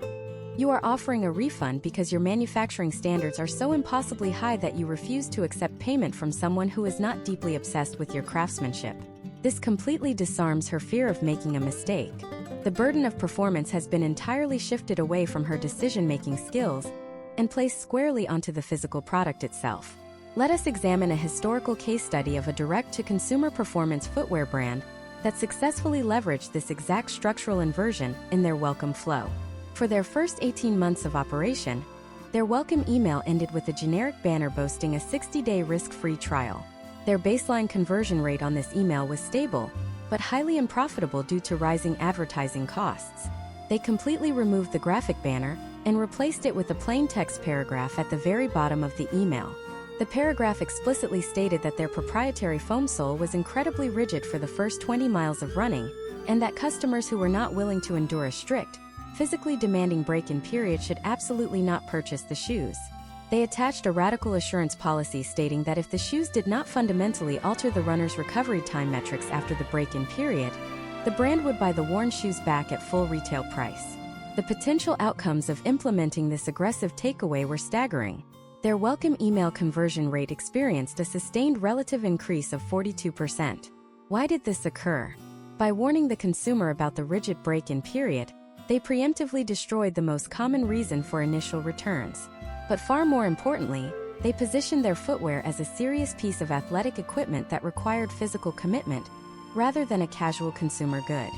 You are offering a refund because your manufacturing standards are so impossibly high that you refuse to accept payment from someone who is not deeply obsessed with your craftsmanship. This completely disarms her fear of making a mistake. The burden of performance has been entirely shifted away from her decision-making skills and placed squarely onto the physical product itself. Let us examine a historical case study of a direct-to-consumer performance footwear brand that successfully leveraged this exact structural inversion in their welcome flow. For their first 18 months of operation, their welcome email ended with a generic banner boasting a 60-day risk-free trial. Their baseline conversion rate on this email was stable, but highly unprofitable due to rising advertising costs. They completely removed the graphic banner and replaced it with a plain text paragraph at the very bottom of the email. The paragraph explicitly stated that their proprietary foam sole was incredibly rigid for the first 20 miles of running, and that customers who were not willing to endure a strict, physically demanding break-in period should absolutely not purchase the shoes. They attached a radical assurance policy stating that if the shoes did not fundamentally alter the runner's recovery time metrics after the break-in period, the brand would buy the worn shoes back at full retail price. The potential outcomes of implementing this aggressive takeaway were staggering. Their welcome email conversion rate experienced a sustained relative increase of 42%. Why did this occur? By warning the consumer about the rigid break-in period, they preemptively destroyed the most common reason for initial returns. But far more importantly, they positioned their footwear as a serious piece of athletic equipment that required physical commitment, rather than a casual consumer good.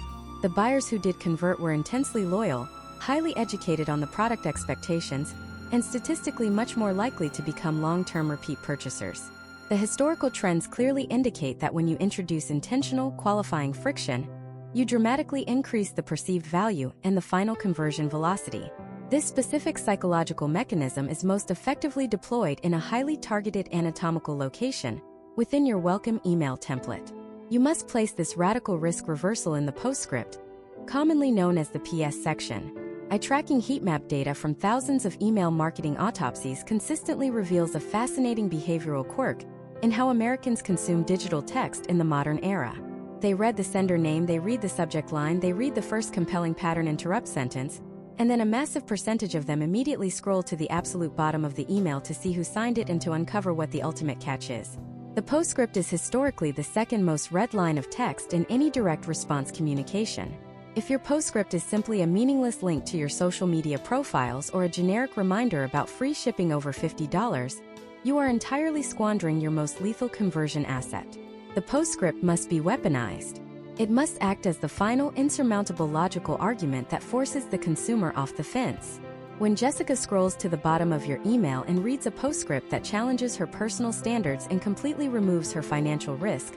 The buyers who did convert were intensely loyal, highly educated on the product expectations, and statistically much more likely to become long-term repeat purchasers. The historical trends clearly indicate that when you introduce intentional, qualifying friction, you dramatically increase the perceived value and the final conversion velocity. This specific psychological mechanism is most effectively deployed in a highly targeted anatomical location within your welcome email template. You must place this radical risk reversal in the postscript, commonly known as the PS section. Eye-tracking heat map data from thousands of email marketing autopsies consistently reveals a fascinating behavioral quirk in how Americans consume digital text in the modern era. They read the sender name, they read the subject line, they read the first compelling pattern interrupt sentence, and then a massive percentage of them immediately scroll to the absolute bottom of the email to see who signed it and to uncover what the ultimate catch is. The postscript is historically the second most read line of text in any direct response communication. If your postscript is simply a meaningless link to your social media profiles or a generic reminder about free shipping over $50, you are entirely squandering your most lethal conversion asset. The postscript must be weaponized. It must act as the final, insurmountable logical argument that forces the consumer off the fence. When Jessica scrolls to the bottom of your email and reads a postscript that challenges her personal standards and completely removes her financial risk,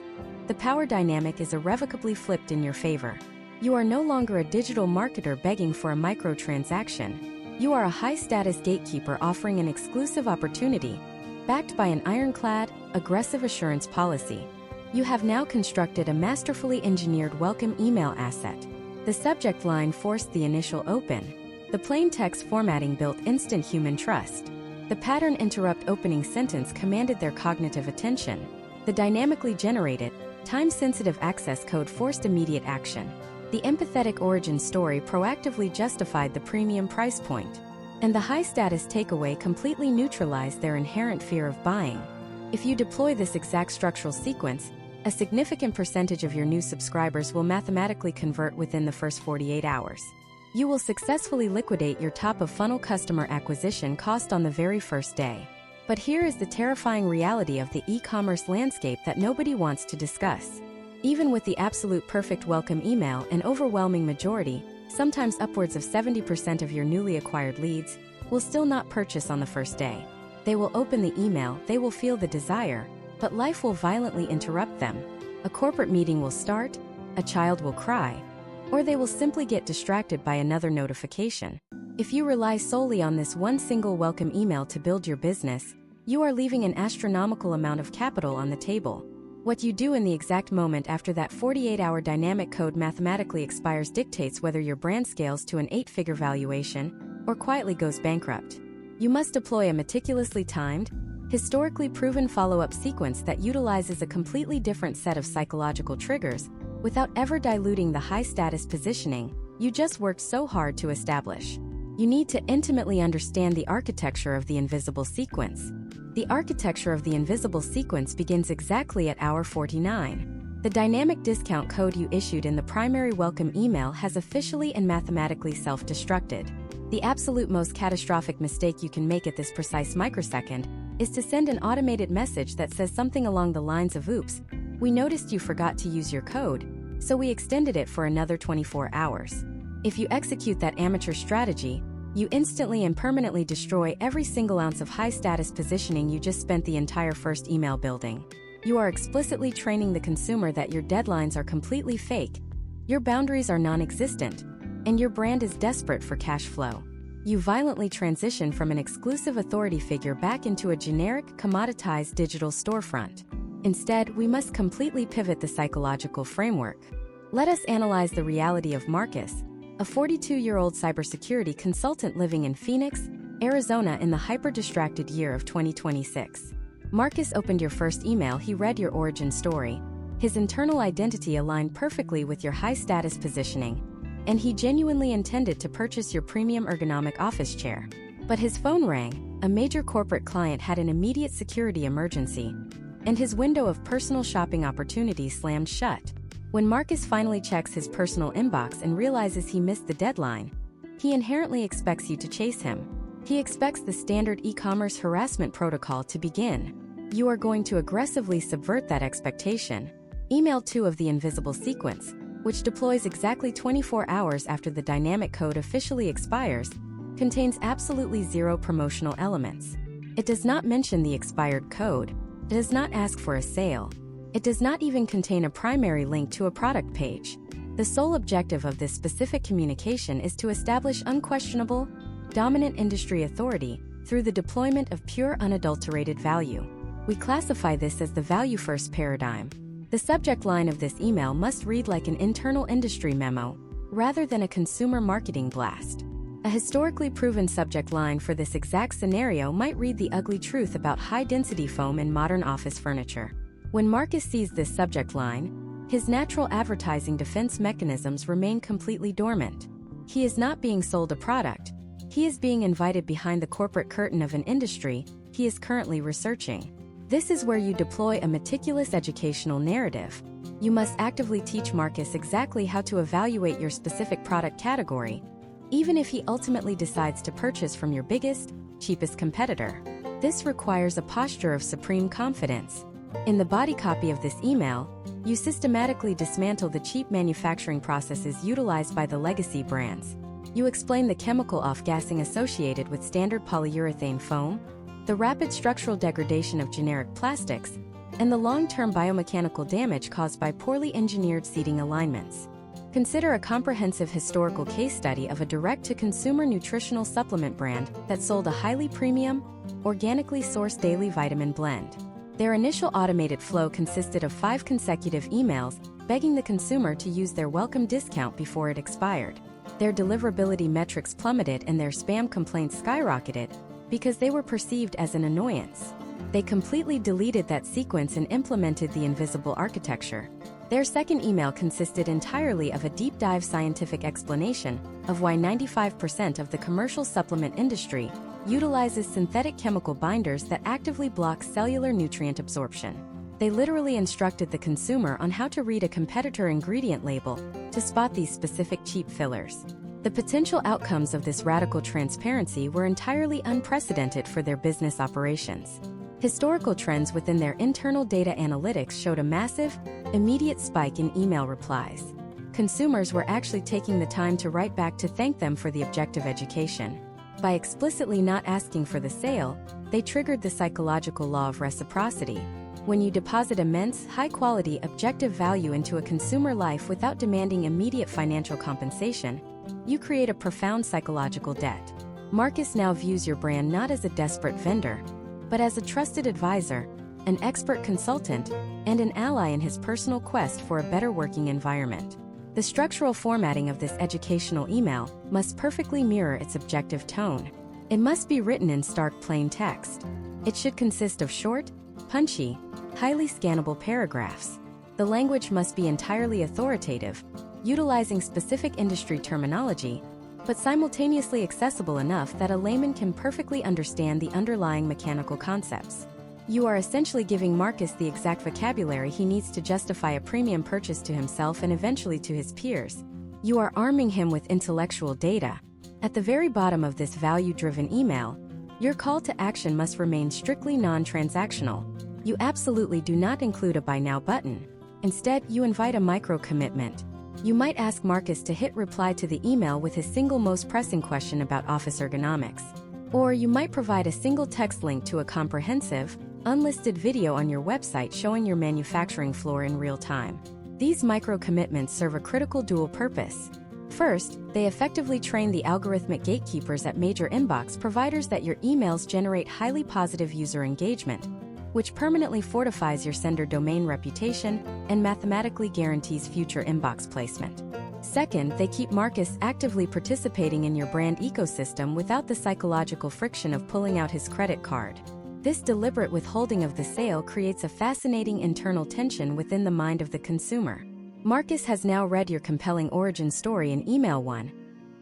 the power dynamic is irrevocably flipped in your favor. You are no longer a digital marketer begging for a microtransaction. You are a high-status gatekeeper offering an exclusive opportunity, backed by an ironclad, aggressive assurance policy. You have now constructed a masterfully engineered welcome email asset. The subject line forced the initial open. The plain text formatting built instant human trust. The pattern interrupt opening sentence commanded their cognitive attention. The dynamically generated, time-sensitive access code forced immediate action. The empathetic origin story proactively justified the premium price point. And the high-status takeaway completely neutralized their inherent fear of buying. If you deploy this exact structural sequence, a significant percentage of your new subscribers will mathematically convert within the first 48 hours. You will successfully liquidate your top-of-funnel customer acquisition cost on the very first day. But here is the terrifying reality of the e-commerce landscape that nobody wants to discuss. Even with the absolute perfect welcome email, an overwhelming majority, sometimes upwards of 70% of your newly acquired leads, will still not purchase on the first day. They will open the email, they will feel the desire, but life will violently interrupt them. A corporate meeting will start, a child will cry, or they will simply get distracted by another notification. If you rely solely on this one single welcome email to build your business, you are leaving an astronomical amount of capital on the table. What you do in the exact moment after that 48-hour dynamic code mathematically expires dictates whether your brand scales to an 8-figure valuation or quietly goes bankrupt. You must deploy a meticulously timed, historically proven follow-up sequence that utilizes a completely different set of psychological triggers without ever diluting the high-status positioning you just worked so hard to establish. You need to intimately understand the architecture of the invisible sequence. The architecture of the invisible sequence begins exactly at hour 49. The dynamic discount code you issued in the primary welcome email has officially and mathematically self-destructed. The absolute most catastrophic mistake you can make at this precise microsecond is to send an automated message that says something along the lines of, "Oops, we noticed you forgot to use your code, so we extended it for another 24 hours. If you execute that amateur strategy, you instantly and permanently destroy every single ounce of high-status positioning you just spent the entire first email building. You are explicitly training the consumer that your deadlines are completely fake, your boundaries are non-existent, and your brand is desperate for cash flow. You violently transition from an exclusive authority figure back into a generic, commoditized digital storefront. Instead, we must completely pivot the psychological framework. Let us analyze the reality of Marcus, a 42-year-old cybersecurity consultant living in Phoenix, Arizona in the hyper-distracted year of 2026. Marcus opened your first email, he read your origin story. His internal identity aligned perfectly with your high-status positioning, and he genuinely intended to purchase your premium ergonomic office chair. But his phone rang, a major corporate client had an immediate security emergency, and his window of personal shopping opportunities slammed shut. When Marcus finally checks his personal inbox and realizes he missed the deadline, he inherently expects you to chase him. He expects the standard e-commerce harassment protocol to begin. You are going to aggressively subvert that expectation. Email 2 of the invisible sequence, which deploys exactly 24 hours after the dynamic code officially expires, contains absolutely zero promotional elements. It does not mention the expired code. It does not ask for a sale. It does not even contain a primary link to a product page. The sole objective of this specific communication is to establish unquestionable, dominant industry authority through the deployment of pure unadulterated value. We classify this as the value-first paradigm. The subject line of this email must read like an internal industry memo, rather than a consumer marketing blast. A historically proven subject line for this exact scenario might read the ugly truth about high-density foam in modern office furniture. When Marcus sees this subject line, his natural advertising defense mechanisms remain completely dormant. He is not being sold a product. He is being invited behind the corporate curtain of an industry he is currently researching. This is where you deploy a meticulous educational narrative. You must actively teach Marcus exactly how to evaluate your specific product category, even if he ultimately decides to purchase from your biggest, cheapest competitor. This requires a posture of supreme confidence. In the body copy of this email, you systematically dismantle the cheap manufacturing processes utilized by the legacy brands. You explain the chemical off-gassing associated with standard polyurethane foam, the rapid structural degradation of generic plastics, and the long-term biomechanical damage caused by poorly engineered seating alignments. Consider a comprehensive historical case study of a direct-to-consumer nutritional supplement brand that sold a highly premium, organically sourced daily vitamin blend. Their initial automated flow consisted of 5 consecutive emails begging the consumer to use their welcome discount before it expired. Their deliverability metrics plummeted and their spam complaints skyrocketed because they were perceived as an annoyance. They completely deleted that sequence and implemented the invisible architecture. Their second email consisted entirely of a deep-dive scientific explanation of why 95% of the commercial supplement industry utilizes synthetic chemical binders that actively block cellular nutrient absorption. They literally instructed the consumer on how to read a competitor ingredient label to spot these specific cheap fillers. The potential outcomes of this radical transparency were entirely unprecedented for their business operations. Historical trends within their internal data analytics showed a massive, immediate spike in email replies. Consumers were actually taking the time to write back to thank them for the objective education. By explicitly not asking for the sale, they triggered the psychological law of reciprocity. When you deposit immense, high-quality, objective value into a consumer life without demanding immediate financial compensation, you create a profound psychological debt. Marcus now views your brand not as a desperate vendor, but as a trusted advisor, an expert consultant, and an ally in his personal quest for a better working environment. The structural formatting of this educational email must perfectly mirror its objective tone. It must be written in stark plain text. It should consist of short, punchy, highly scannable paragraphs. The language must be entirely authoritative, utilizing specific industry terminology, but simultaneously accessible enough that a layman can perfectly understand the underlying mechanical concepts. You are essentially giving Marcus the exact vocabulary he needs to justify a premium purchase to himself and eventually to his peers. You are arming him with intellectual data. At the very bottom of this value-driven email, your call to action must remain strictly non-transactional. You absolutely do not include a buy now button. Instead, you invite a micro-commitment. You might ask Marcus to hit reply to the email with his single most pressing question about office ergonomics. Or you might provide a single text link to a comprehensive, unlisted video on your website showing your manufacturing floor in real time. These micro-commitments serve a critical dual purpose. First, they effectively train the algorithmic gatekeepers at major inbox providers that your emails generate highly positive user engagement, which permanently fortifies your sender domain reputation and mathematically guarantees future inbox placement. Second, they keep Marcus actively participating in your brand ecosystem without the psychological friction of pulling out his credit card. This deliberate withholding of the sale creates a fascinating internal tension within the mind of the consumer. Marcus has now read your compelling origin story in email 1,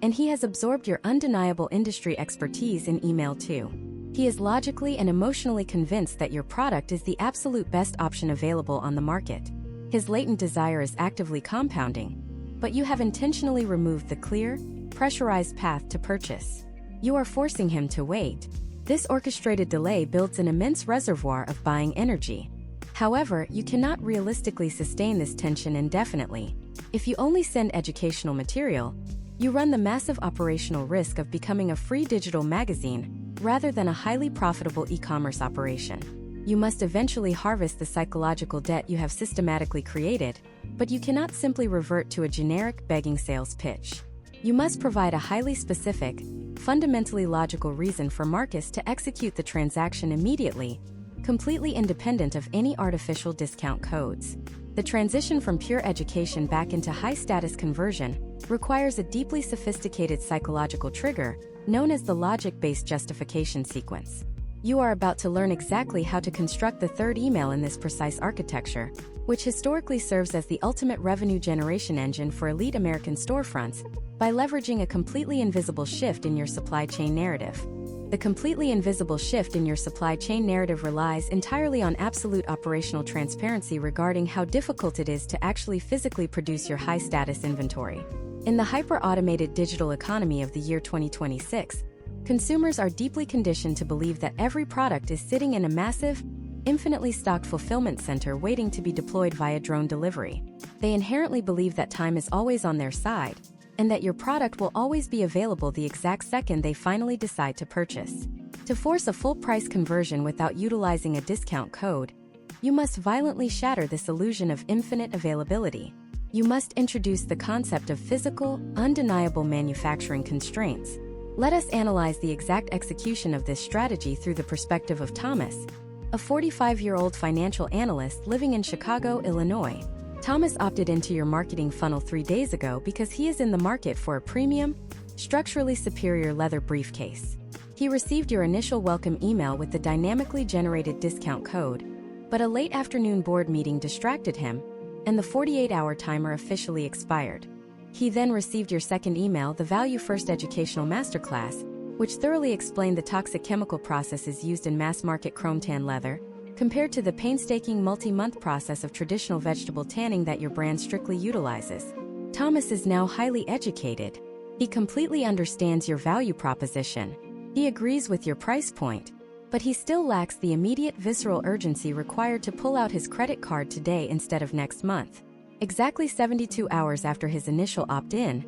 and he has absorbed your undeniable industry expertise in email 2. He is logically and emotionally convinced that your product is the absolute best option available on the market. His latent desire is actively compounding, but you have intentionally removed the clear, pressurized path to purchase. You are forcing him to wait. This orchestrated delay builds an immense reservoir of buying energy. However, you cannot realistically sustain this tension indefinitely. If you only send educational material, you run the massive operational risk of becoming a free digital magazine rather than a highly profitable e-commerce operation. You must eventually harvest the psychological debt you have systematically created, but you cannot simply revert to a generic begging sales pitch. You must provide a highly specific, fundamentally logical reason for Marcus to execute the transaction immediately, completely independent of any artificial discount codes. The transition from pure education back into high-status conversion requires a deeply sophisticated psychological trigger known as the logic-based justification sequence. You are about to learn exactly how to construct the third email in this precise architecture, which historically serves as the ultimate revenue generation engine for elite American storefronts by leveraging a completely invisible shift in your supply chain narrative. The completely invisible shift in your supply chain narrative relies entirely on absolute operational transparency regarding how difficult it is to actually physically produce your high-status inventory. In the hyper-automated digital economy of the year 2026, consumers are deeply conditioned to believe that every product is sitting in a massive, infinitely stocked fulfillment center waiting to be deployed via drone delivery. They inherently believe that time is always on their side, and that your product will always be available the exact second they finally decide to purchase. To force a full-price conversion without utilizing a discount code, you must violently shatter this illusion of infinite availability. You must introduce the concept of physical, undeniable manufacturing constraints. Let us analyze the exact execution of this strategy through the perspective of Thomas, a 45-year-old financial analyst living in Chicago, Illinois. Thomas opted into your marketing funnel 3 days ago because he is in the market for a premium, structurally superior leather briefcase. He received your initial welcome email with the dynamically generated discount code, but a late afternoon board meeting distracted him, and the 48-hour timer officially expired. He then received your second email, the Value First Educational Masterclass, which thoroughly explained the toxic chemical processes used in mass-market chrome tan leather, compared to the painstaking multi-month process of traditional vegetable tanning that your brand strictly utilizes. Thomas is now highly educated. He completely understands your value proposition. He agrees with your price point, but he still lacks the immediate visceral urgency required to pull out his credit card today instead of next month. Exactly 72 hours after his initial opt-in,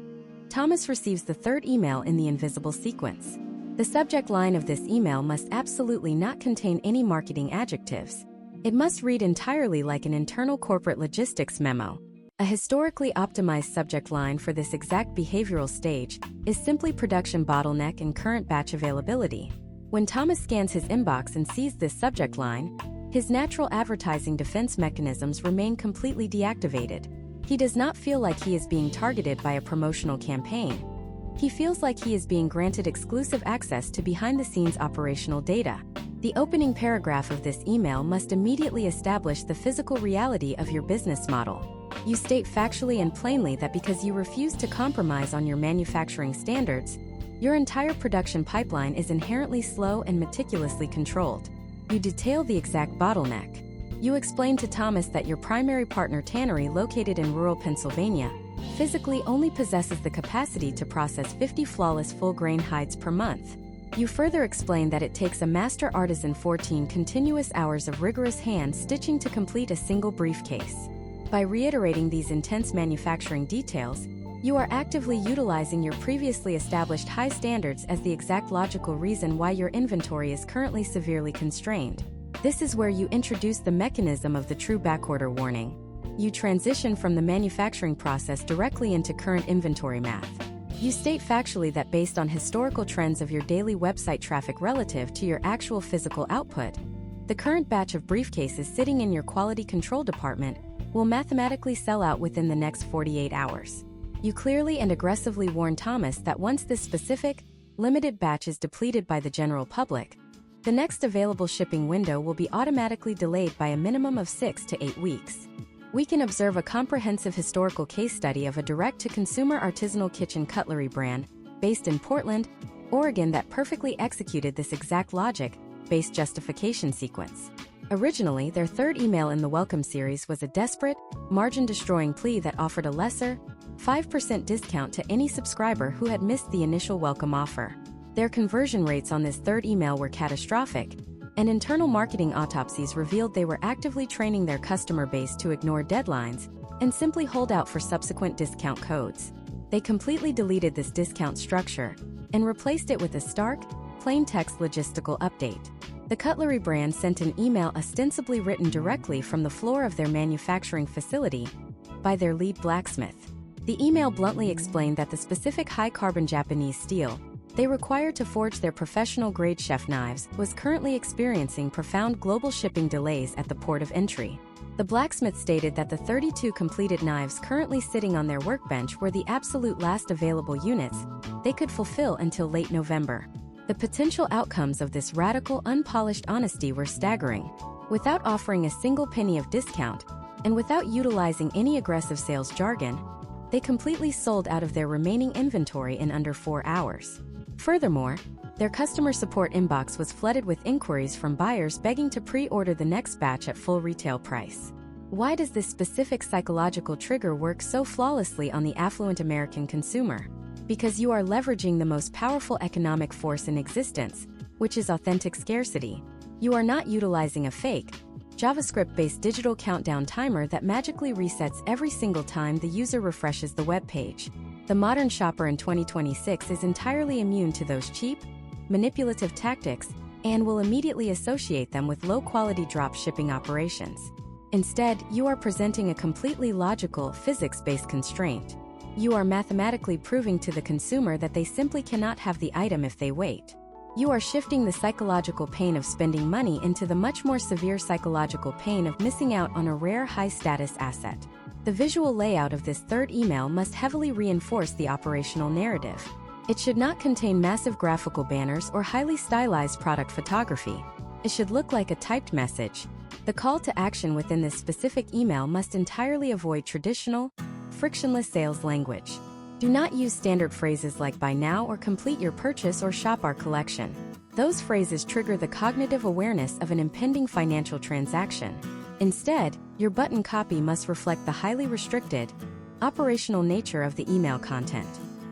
Thomas receives the third email in the invisible sequence. The subject line of this email must absolutely not contain any marketing adjectives. It must read entirely like an internal corporate logistics memo. A historically optimized subject line for this exact behavioral stage is simply production bottleneck and current batch availability. When Thomas scans his inbox and sees this subject line, his natural advertising defense mechanisms remain completely deactivated. He does not feel like he is being targeted by a promotional campaign. He feels like he is being granted exclusive access to behind-the-scenes operational data. The opening paragraph of this email must immediately establish the physical reality of your business model. You state factually and plainly that because you refuse to compromise on your manufacturing standards, your entire production pipeline is inherently slow and meticulously controlled. You detail the exact bottleneck. You explain to Thomas that your primary partner tannery located in rural Pennsylvania physically only possesses the capacity to process 50 flawless full-grain hides per month. You further explain that it takes a master artisan 14 continuous hours of rigorous hand stitching to complete a single briefcase. By reiterating these intense manufacturing details, you are actively utilizing your previously established high standards as the exact logical reason why your inventory is currently severely constrained. This is where you introduce the mechanism of the true backorder warning. You transition from the manufacturing process directly into current inventory math. You state factually that based on historical trends of your daily website traffic relative to your actual physical output, the current batch of briefcases sitting in your quality control department will mathematically sell out within the next 48 hours. You clearly and aggressively warn Thomas that once this specific, limited batch is depleted by the general public, the next available shipping window will be automatically delayed by a minimum of 6 to 8 weeks. We can observe a comprehensive historical case study of a direct-to-consumer artisanal kitchen cutlery brand based in Portland, Oregon that perfectly executed this exact logic-based justification sequence. Originally, their third email in the welcome series was a desperate, margin-destroying plea that offered a lesser, 5% discount to any subscriber who had missed the initial welcome offer. Their conversion rates on this third email were catastrophic, and internal marketing autopsies revealed they were actively training their customer base to ignore deadlines and simply hold out for subsequent discount codes. They completely deleted this discount structure and replaced it with a stark, plain text logistical update. The cutlery brand sent an email ostensibly written directly from the floor of their manufacturing facility by their lead blacksmith. The email bluntly explained that the specific high-carbon Japanese steel they required to forge their professional-grade chef knives was currently experiencing profound global shipping delays at the port of entry. The blacksmith stated that the 32 completed knives currently sitting on their workbench were the absolute last available units they could fulfill until late November. The potential outcomes of this radical, unpolished honesty were staggering. Without offering a single penny of discount, and without utilizing any aggressive sales jargon, they completely sold out of their remaining inventory in under 4 hours. Furthermore, Their customer support inbox was flooded with inquiries from buyers begging to pre-order the next batch at full retail price. Why does this specific psychological trigger work so flawlessly on the affluent American consumer? Because you are leveraging the most powerful economic force in existence, which is authentic scarcity. You are not utilizing a fake, JavaScript-based digital countdown timer that magically resets every single time the user refreshes the web page. The modern shopper in 2026 is entirely immune to those cheap, manipulative tactics and will immediately associate them with low-quality drop shipping operations. Instead, you are presenting a completely logical, physics-based constraint. You are mathematically proving to the consumer that they simply cannot have the item if they wait. You are shifting the psychological pain of spending money into the much more severe psychological pain of missing out on a rare high-status asset. The visual layout of this third email must heavily reinforce the operational narrative. It should not contain massive graphical banners or highly stylized product photography. It should look like a typed message. The call to action within this specific email must entirely avoid traditional, frictionless sales language. Do not use standard phrases like buy now or complete your purchase or shop our collection. Those phrases trigger the cognitive awareness of an impending financial transaction. Instead, your button copy must reflect the highly restricted, operational nature of the email content.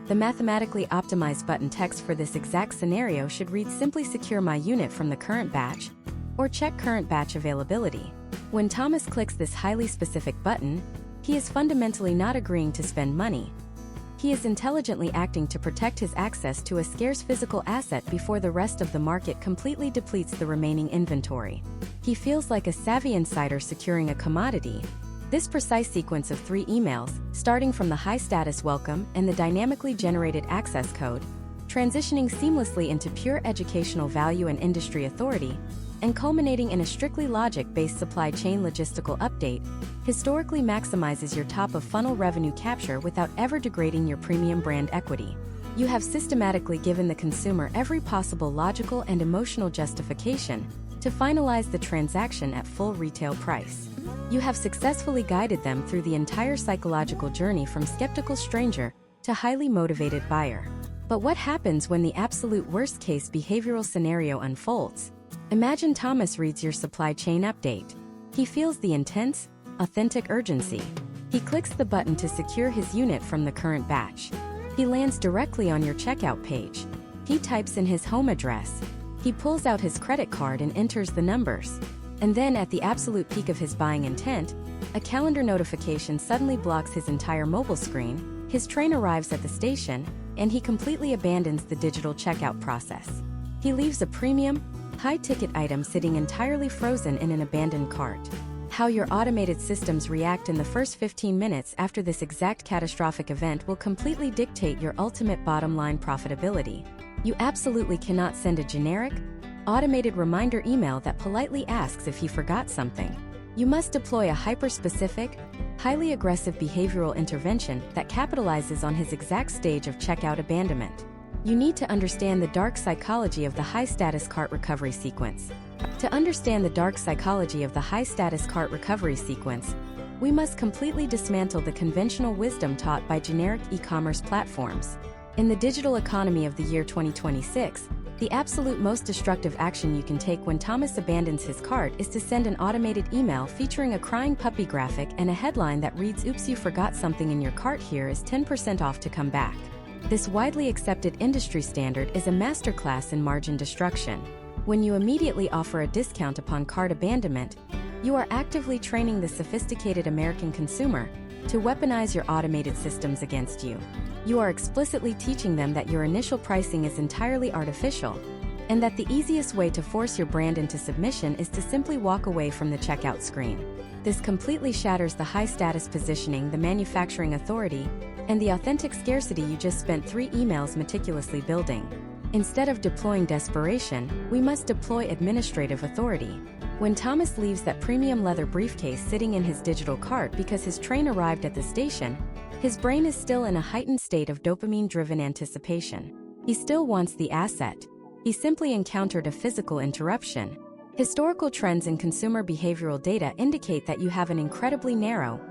The mathematically optimized button text for this exact scenario should read simply secure my unit from the current batch, or check current batch availability. When Thomas clicks this highly specific button, he is fundamentally not agreeing to spend money. He is intelligently acting to protect his access to a scarce physical asset before the rest of the market completely depletes the remaining inventory. He feels like a savvy insider securing a commodity. This precise sequence of 3 emails, starting from the high-status welcome and the dynamically generated access code, transitioning seamlessly into pure educational value and industry authority, and culminating in a strictly logic-based supply chain logistical update, historically maximizes your top-of-funnel revenue capture without ever degrading your premium brand equity. You have systematically given the consumer every possible logical and emotional justification to finalize the transaction at full retail price. You have successfully guided them through the entire psychological journey from skeptical stranger to highly motivated buyer. But what happens when the absolute worst-case behavioral scenario unfolds? Imagine Thomas reads your supply chain update. He feels the intense, authentic urgency. He clicks the button to secure his unit from the current batch. He lands directly on your checkout page. He types in his home address. He pulls out his credit card and enters the numbers. And then at the absolute peak of his buying intent, a calendar notification suddenly blocks his entire mobile screen, his train arrives at the station, and he completely abandons the digital checkout process. He leaves a premium, high-ticket item sitting entirely frozen in an abandoned cart. How your automated systems react in the first 15 minutes after this exact catastrophic event will completely dictate your ultimate bottom-line profitability. You absolutely cannot send a generic, automated reminder email that politely asks if he forgot something. You must deploy a hyper-specific, highly aggressive behavioral intervention that capitalizes on his exact stage of checkout abandonment. You need to understand the dark psychology of the high-status cart recovery sequence. To understand the dark psychology of the high-status cart recovery sequence, we must completely dismantle the conventional wisdom taught by generic e-commerce platforms. In the digital economy of the year 2026, the absolute most destructive action you can take when Thomas abandons his cart is to send an automated email featuring a crying puppy graphic and a headline that reads, "Oops, you forgot something in your cart, here is 10% off to come back." This widely accepted industry standard is a masterclass in margin destruction. When you immediately offer a discount upon cart abandonment, you are actively training the sophisticated American consumer to weaponize your automated systems against you. You are explicitly teaching them that your initial pricing is entirely artificial, and that the easiest way to force your brand into submission is to simply walk away from the checkout screen. This completely shatters the high-status positioning, the manufacturing authority, and the authentic scarcity you just spent 3 emails meticulously building. Instead of deploying desperation, we must deploy administrative authority. When Thomas leaves that premium leather briefcase sitting in his digital cart because his train arrived at the station, his brain is still in a heightened state of dopamine-driven anticipation. He still wants the asset. He simply encountered a physical interruption. Historical trends in consumer behavioral data indicate that you have an incredibly narrow,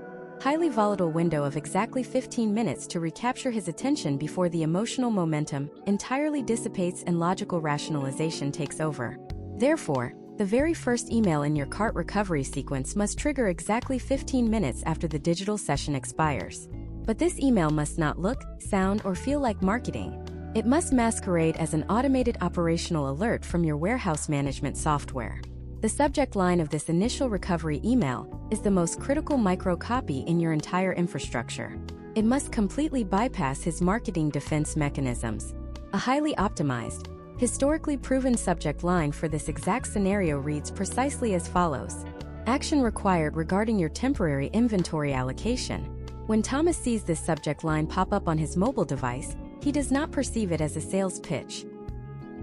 highly volatile window of exactly 15 minutes to recapture his attention before the emotional momentum entirely dissipates and logical rationalization takes over. Therefore, the very first email in your cart recovery sequence must trigger exactly 15 minutes after the digital session expires. But this email must not look, sound, or feel like marketing. It must masquerade as an automated operational alert from your warehouse management software. The subject line of this initial recovery email is the most critical micro-copy in your entire infrastructure. It must completely bypass his marketing defense mechanisms. A highly optimized, historically proven subject line for this exact scenario reads precisely as follows. Action required regarding your temporary inventory allocation. When Thomas sees this subject line pop up on his mobile device, he does not perceive it as a sales pitch.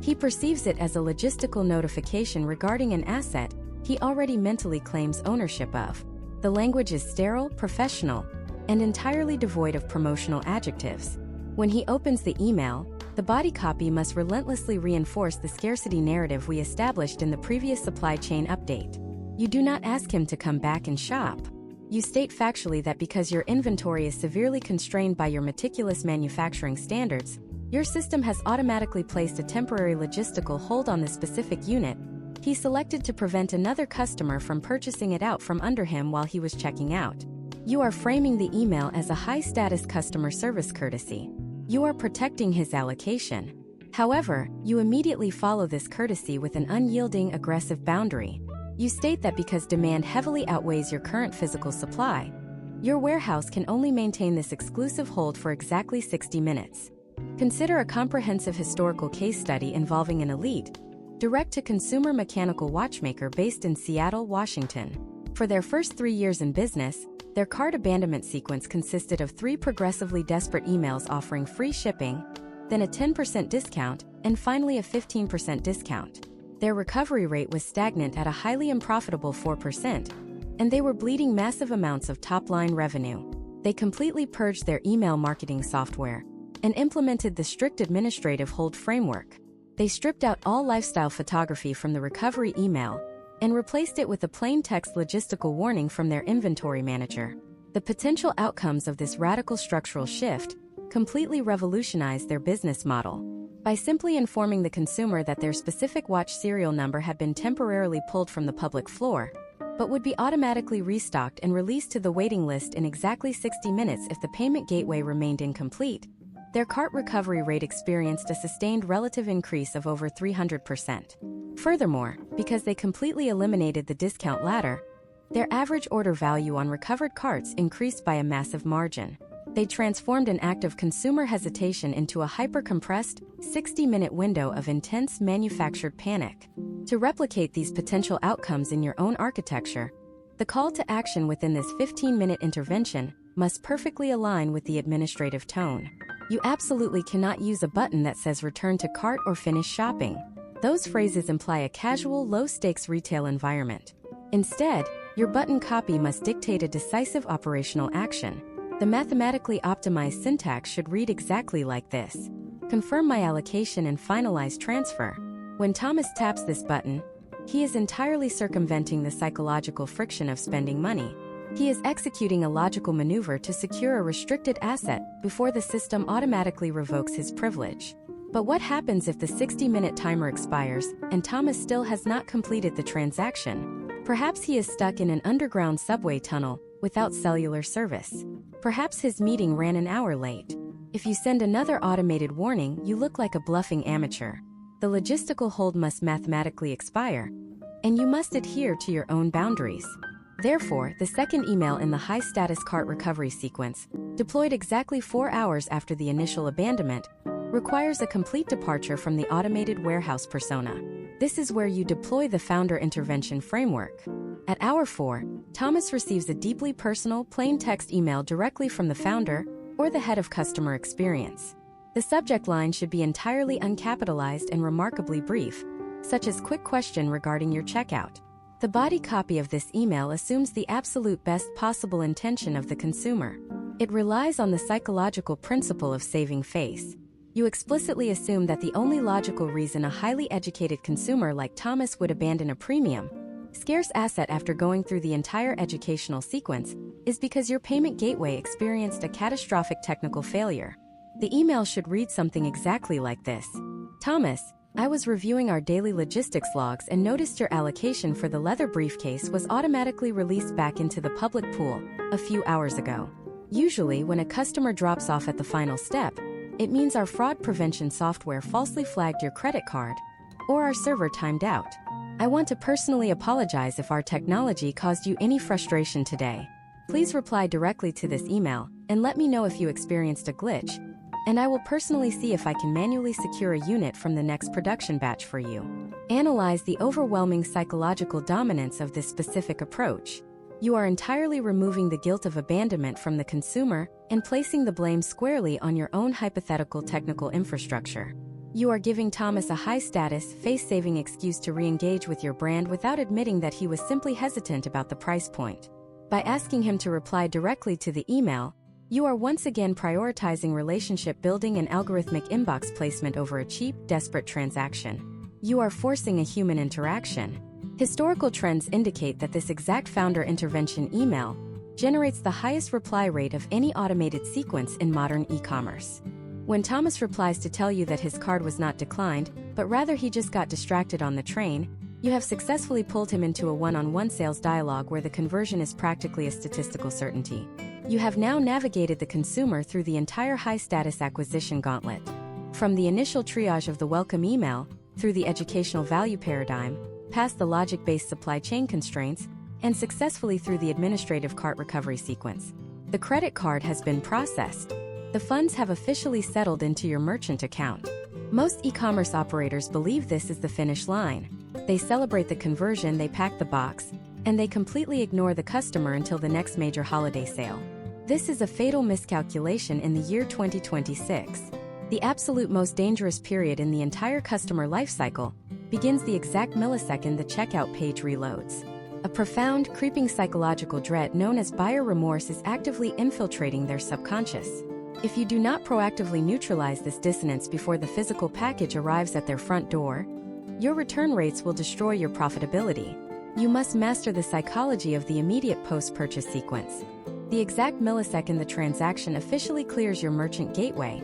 He perceives it as a logistical notification regarding an asset he already mentally claims ownership of. The language is sterile, professional, and entirely devoid of promotional adjectives. When he opens the email, the body copy must relentlessly reinforce the scarcity narrative we established in the previous supply chain update. You do not ask him to come back and shop. You state factually that because your inventory is severely constrained by your meticulous manufacturing standards, your system has automatically placed a temporary logistical hold on the specific unit he selected to prevent another customer from purchasing it out from under him while he was checking out. You are framing the email as a high-status customer service courtesy. You are protecting his allocation. However, you immediately follow this courtesy with an unyielding, aggressive boundary. You state that because demand heavily outweighs your current physical supply, your warehouse can only maintain this exclusive hold for exactly 60 minutes. Consider a comprehensive historical case study involving an elite, direct-to-consumer mechanical watchmaker based in Seattle, Washington. For their first 3 years in business, their cart abandonment sequence consisted of 3 progressively desperate emails offering free shipping, then a 10% discount, and finally a 15% discount. Their recovery rate was stagnant at a highly unprofitable 4%, and they were bleeding massive amounts of top-line revenue. They completely purged their email marketing software and implemented the strict administrative hold framework. They stripped out all lifestyle photography from the recovery email and replaced it with a plain text logistical warning from their inventory manager. The potential outcomes of this radical structural shift completely revolutionized their business model. By simply informing the consumer that their specific watch serial number had been temporarily pulled from the public floor, but would be automatically restocked and released to the waiting list in exactly 60 minutes if the payment gateway remained incomplete, their cart recovery rate experienced a sustained relative increase of over 300%. Furthermore, because they completely eliminated the discount ladder, their average order value on recovered carts increased by a massive margin. They transformed an act of consumer hesitation into a hyper-compressed, 60-minute window of intense manufactured panic. To replicate these potential outcomes in your own architecture, the call to action within this 15-minute intervention must perfectly align with the administrative tone. You absolutely cannot use a button that says return to cart or finish shopping. Those phrases imply a casual, low-stakes retail environment. Instead, your button copy must dictate a decisive operational action. The mathematically optimized syntax should read exactly like this. Confirm my allocation and finalize transfer. When Thomas taps this button, he is entirely circumventing the psychological friction of spending money. He is executing a logical maneuver to secure a restricted asset before the system automatically revokes his privilege. But what happens if the 60-minute timer expires and Thomas still has not completed the transaction? Perhaps he is stuck in an underground subway tunnel without cellular service. Perhaps his meeting ran an hour late. If you send another automated warning, you look like a bluffing amateur. The logistical hold must mathematically expire, and you must adhere to your own boundaries. Therefore, the second email in the high-status cart recovery sequence, deployed exactly 4 hours after the initial abandonment, requires a complete departure from the automated warehouse persona. This is where you deploy the founder intervention framework. At hour 4, Thomas receives a deeply personal, plain text email directly from the founder or the head of customer experience. The subject line should be entirely uncapitalized and remarkably brief, such as quick question regarding your checkout. The body copy of this email assumes the absolute best possible intention of the consumer. It relies on the psychological principle of saving face. You explicitly assume that the only logical reason a highly educated consumer like Thomas would abandon a premium, Scarce asset after going through the entire educational sequence is because your payment gateway experienced a catastrophic technical failure. The email should read something exactly like this. Thomas, I was reviewing our daily logistics logs and noticed your allocation for the leather briefcase was automatically released back into the public pool a few hours ago. Usually, when a customer drops off at the final step, it means our fraud prevention software falsely flagged your credit card, or our server timed out. I want to personally apologize if our technology caused you any frustration today. Please reply directly to this email and let me know if you experienced a glitch, and I will personally see if I can manually secure a unit from the next production batch for you. Analyze the overwhelming psychological dominance of this specific approach. You are entirely removing the guilt of abandonment from the consumer and placing the blame squarely on your own hypothetical technical infrastructure. You are giving Thomas a high-status, face-saving excuse to re-engage with your brand without admitting that he was simply hesitant about the price point. By asking him to reply directly to the email, you are once again prioritizing relationship building and algorithmic inbox placement over a cheap, desperate transaction. You are forcing a human interaction. Historical trends indicate that this exact founder intervention email generates the highest reply rate of any automated sequence in modern e-commerce. When Thomas replies to tell you that his card was not declined, but rather he just got distracted on the train, you have successfully pulled him into a one-on-one sales dialogue where the conversion is practically a statistical certainty. You have now navigated the consumer through the entire high-status acquisition gauntlet. From the initial triage of the welcome email, through the educational value paradigm, past the logic-based supply chain constraints, and successfully through the administrative cart recovery sequence. The credit card has been processed. The funds have officially settled into your merchant account. Most e-commerce operators believe this is the finish line. They celebrate the conversion, they pack the box, and they completely ignore the customer until the next major holiday sale. This is a fatal miscalculation in the year 2026. The absolute most dangerous period in the entire customer lifecycle begins the exact millisecond the checkout page reloads. A profound, creeping psychological dread known as buyer remorse is actively infiltrating their subconscious. If you do not proactively neutralize this dissonance before the physical package arrives at their front door, your return rates will destroy your profitability. You must master the psychology of the immediate post-purchase sequence. The exact millisecond the transaction officially clears your merchant gateway,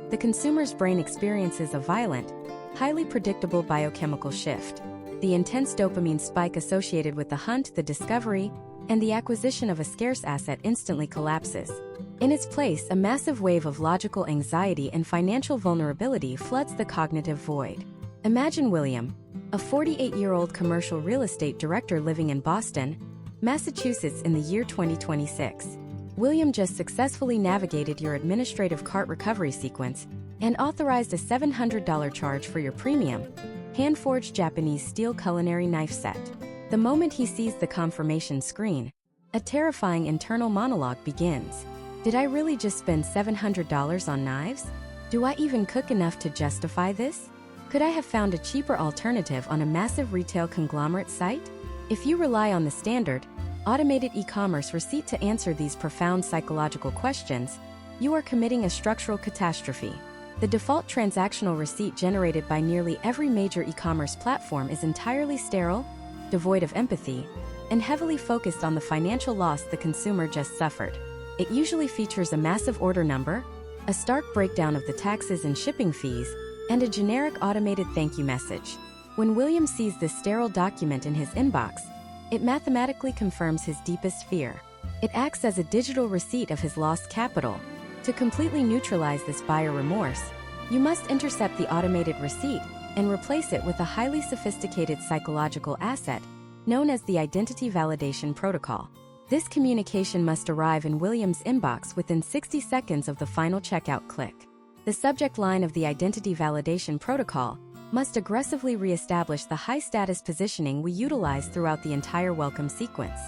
the consumer's brain experiences a violent, highly predictable biochemical shift. The intense dopamine spike associated with the hunt, the discovery, and the acquisition of a scarce asset instantly collapses. In its place, a massive wave of logical anxiety and financial vulnerability floods the cognitive void. Imagine William, a 48-year-old commercial real estate director living in Boston, Massachusetts in the year 2026. William just successfully navigated your administrative cart recovery sequence and authorized a $700 charge for your premium, hand-forged Japanese steel culinary knife set. The moment he sees the confirmation screen, a terrifying internal monologue begins. Did I really just spend $700 on knives? Do I even cook enough to justify this? Could I have found a cheaper alternative on a massive retail conglomerate site? If you rely on the standard, automated e-commerce receipt to answer these profound psychological questions, you are committing a structural catastrophe. The default transactional receipt generated by nearly every major e-commerce platform is entirely sterile, devoid of empathy, and heavily focused on the financial loss the consumer just suffered. It usually features a massive order number, a stark breakdown of the taxes and shipping fees, and a generic automated thank you message. When William sees this sterile document in his inbox, it mathematically confirms his deepest fear. It acts as a digital receipt of his lost capital. To completely neutralize this buyer remorse, you must intercept the automated receipt and replace it with a highly sophisticated psychological asset known as the Identity Validation Protocol. This communication must arrive in William's inbox within 60 seconds of the final checkout click. The subject line of the Identity Validation Protocol must aggressively re-establish the high-status positioning we utilize throughout the entire welcome sequence.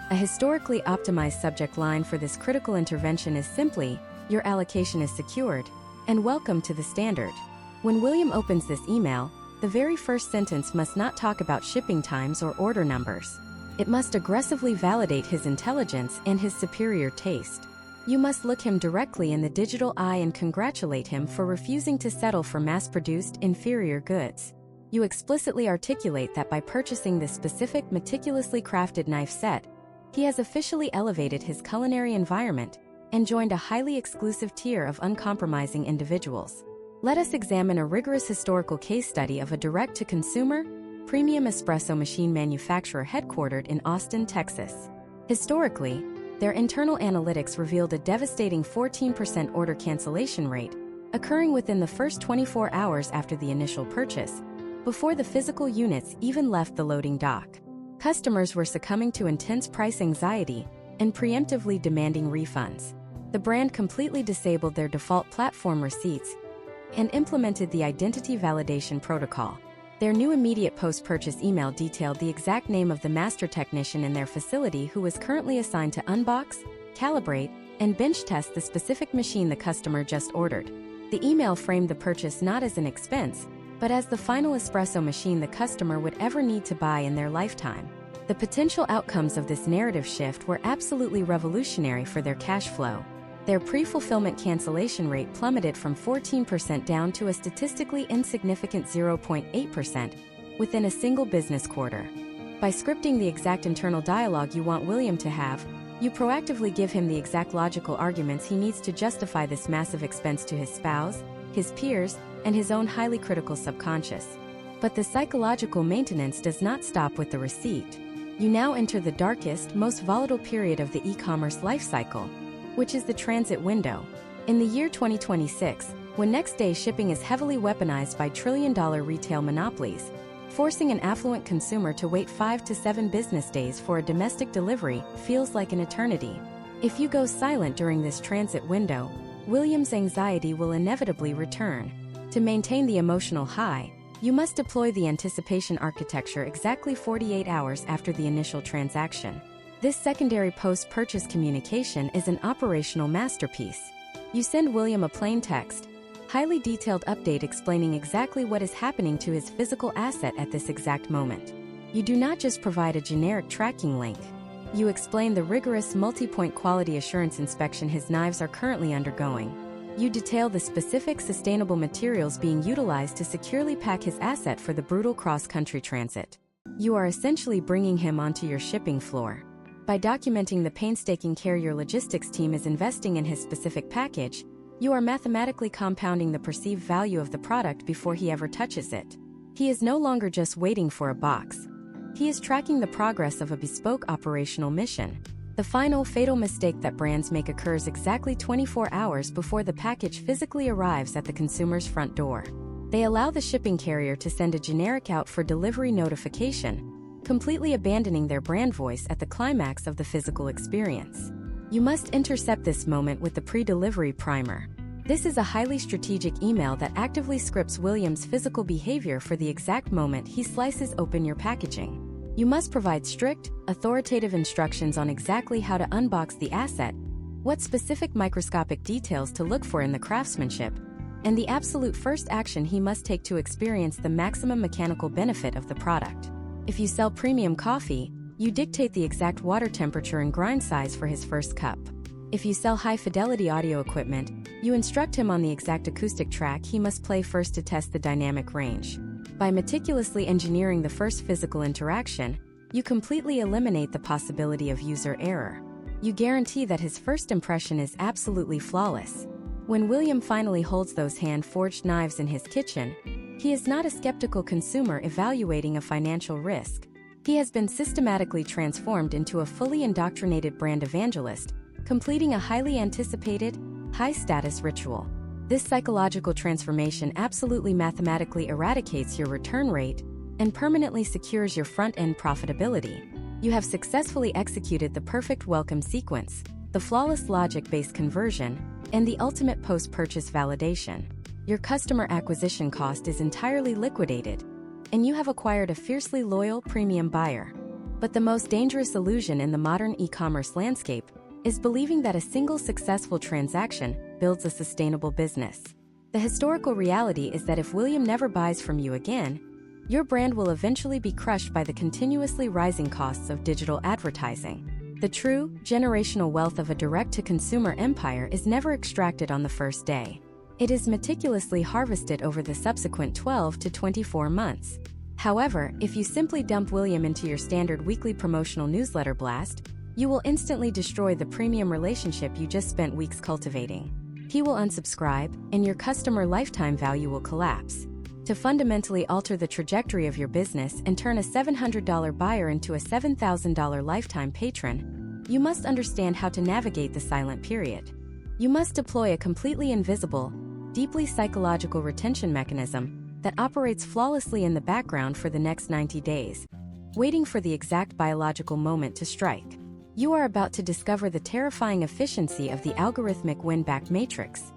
A historically optimized subject line for this critical intervention is simply, "Your allocation is secured," and "Welcome to the standard." When William opens this email, the very first sentence must not talk about shipping times or order numbers. It must aggressively validate his intelligence and his superior taste. You must look him directly in the digital eye and congratulate him for refusing to settle for mass-produced, inferior goods. You explicitly articulate that by purchasing this specific, meticulously crafted knife set, he has officially elevated his culinary environment and joined a highly exclusive tier of uncompromising individuals. Let us examine a rigorous historical case study of a direct-to-consumer, premium espresso machine manufacturer headquartered in Austin, Texas. Historically, their internal analytics revealed a devastating 14% order cancellation rate, occurring within the first 24 hours after the initial purchase, before the physical units even left the loading dock. Customers were succumbing to intense price anxiety and preemptively demanding refunds. The brand completely disabled their default platform receipts and implemented the identity validation protocol. Their new immediate post-purchase email detailed the exact name of the master technician in their facility who was currently assigned to unbox, calibrate, and bench test the specific machine the customer just ordered. The email framed the purchase not as an expense, but as the final espresso machine the customer would ever need to buy in their lifetime. The potential outcomes of this narrative shift were absolutely revolutionary for their cash flow. Their pre-fulfillment cancellation rate plummeted from 14% down to a statistically insignificant 0.8% within a single business quarter. By scripting the exact internal dialogue you want William to have, you proactively give him the exact logical arguments he needs to justify this massive expense to his spouse, his peers, and his own highly critical subconscious. But the psychological maintenance does not stop with the receipt. You now enter the darkest, most volatile period of the e-commerce life cycle, which is the transit window. In the year 2026, when next-day shipping is heavily weaponized by trillion-dollar retail monopolies, forcing an affluent consumer to wait 5 to 7 business days for a domestic delivery feels like an eternity. If you go silent during this transit window, William's anxiety will inevitably return. To maintain the emotional high, you must deploy the anticipation architecture exactly 48 hours after the initial transaction. This secondary post-purchase communication is an operational masterpiece. You send William a plain text, highly detailed update explaining exactly what is happening to his physical asset at this exact moment. You do not just provide a generic tracking link. You explain the rigorous multi-point quality assurance inspection his knives are currently undergoing. You detail the specific sustainable materials being utilized to securely pack his asset for the brutal cross-country transit. You are essentially bringing him onto your shipping floor. By documenting the painstaking care your logistics team is investing in his specific package, you are mathematically compounding the perceived value of the product before he ever touches it. He is no longer just waiting for a box. He is tracking the progress of a bespoke operational mission. The final fatal mistake that brands make occurs exactly 24 hours before the package physically arrives at the consumer's front door. They allow the shipping carrier to send a generic out for delivery notification, completely abandoning their brand voice at the climax of the physical experience. You must intercept this moment with the pre-delivery primer. This is a highly strategic email that actively scripts William's physical behavior for the exact moment he slices open your packaging. You must provide strict, authoritative instructions on exactly how to unbox the asset, what specific microscopic details to look for in the craftsmanship, and the absolute first action he must take to experience the maximum mechanical benefit of the product. If you sell premium coffee, you dictate the exact water temperature and grind size for his first cup. If you sell high-fidelity audio equipment, you instruct him on the exact acoustic track he must play first to test the dynamic range. By meticulously engineering the first physical interaction, you completely eliminate the possibility of user error. You guarantee that his first impression is absolutely flawless. When William finally holds those hand-forged knives in his kitchen, he is not a skeptical consumer evaluating a financial risk. He has been systematically transformed into a fully indoctrinated brand evangelist, completing a highly anticipated, high-status ritual. This psychological transformation absolutely mathematically eradicates your return rate and permanently secures your front-end profitability. You have successfully executed the perfect welcome sequence, the flawless logic-based conversion, and the ultimate post-purchase validation. Your customer acquisition cost is entirely liquidated, and you have acquired a fiercely loyal premium buyer. But the most dangerous illusion in the modern e-commerce landscape is believing that a single successful transaction builds a sustainable business. The historical reality is that if William never buys from you again, your brand will eventually be crushed by the continuously rising costs of digital advertising. The true, generational wealth of a direct-to-consumer empire is never extracted on the first day. It is meticulously harvested over the subsequent 12 to 24 months. However, if you simply dump William into your standard weekly promotional newsletter blast, you will instantly destroy the premium relationship you just spent weeks cultivating. He will unsubscribe, and your customer lifetime value will collapse. To fundamentally alter the trajectory of your business and turn a $700 buyer into a $7,000 lifetime patron, you must understand how to navigate the silent period. You must deploy a completely invisible, deeply psychological retention mechanism that operates flawlessly in the background for the next 90 days, waiting for the exact biological moment to strike. You are about to discover the terrifying efficiency of the algorithmic win-back matrix,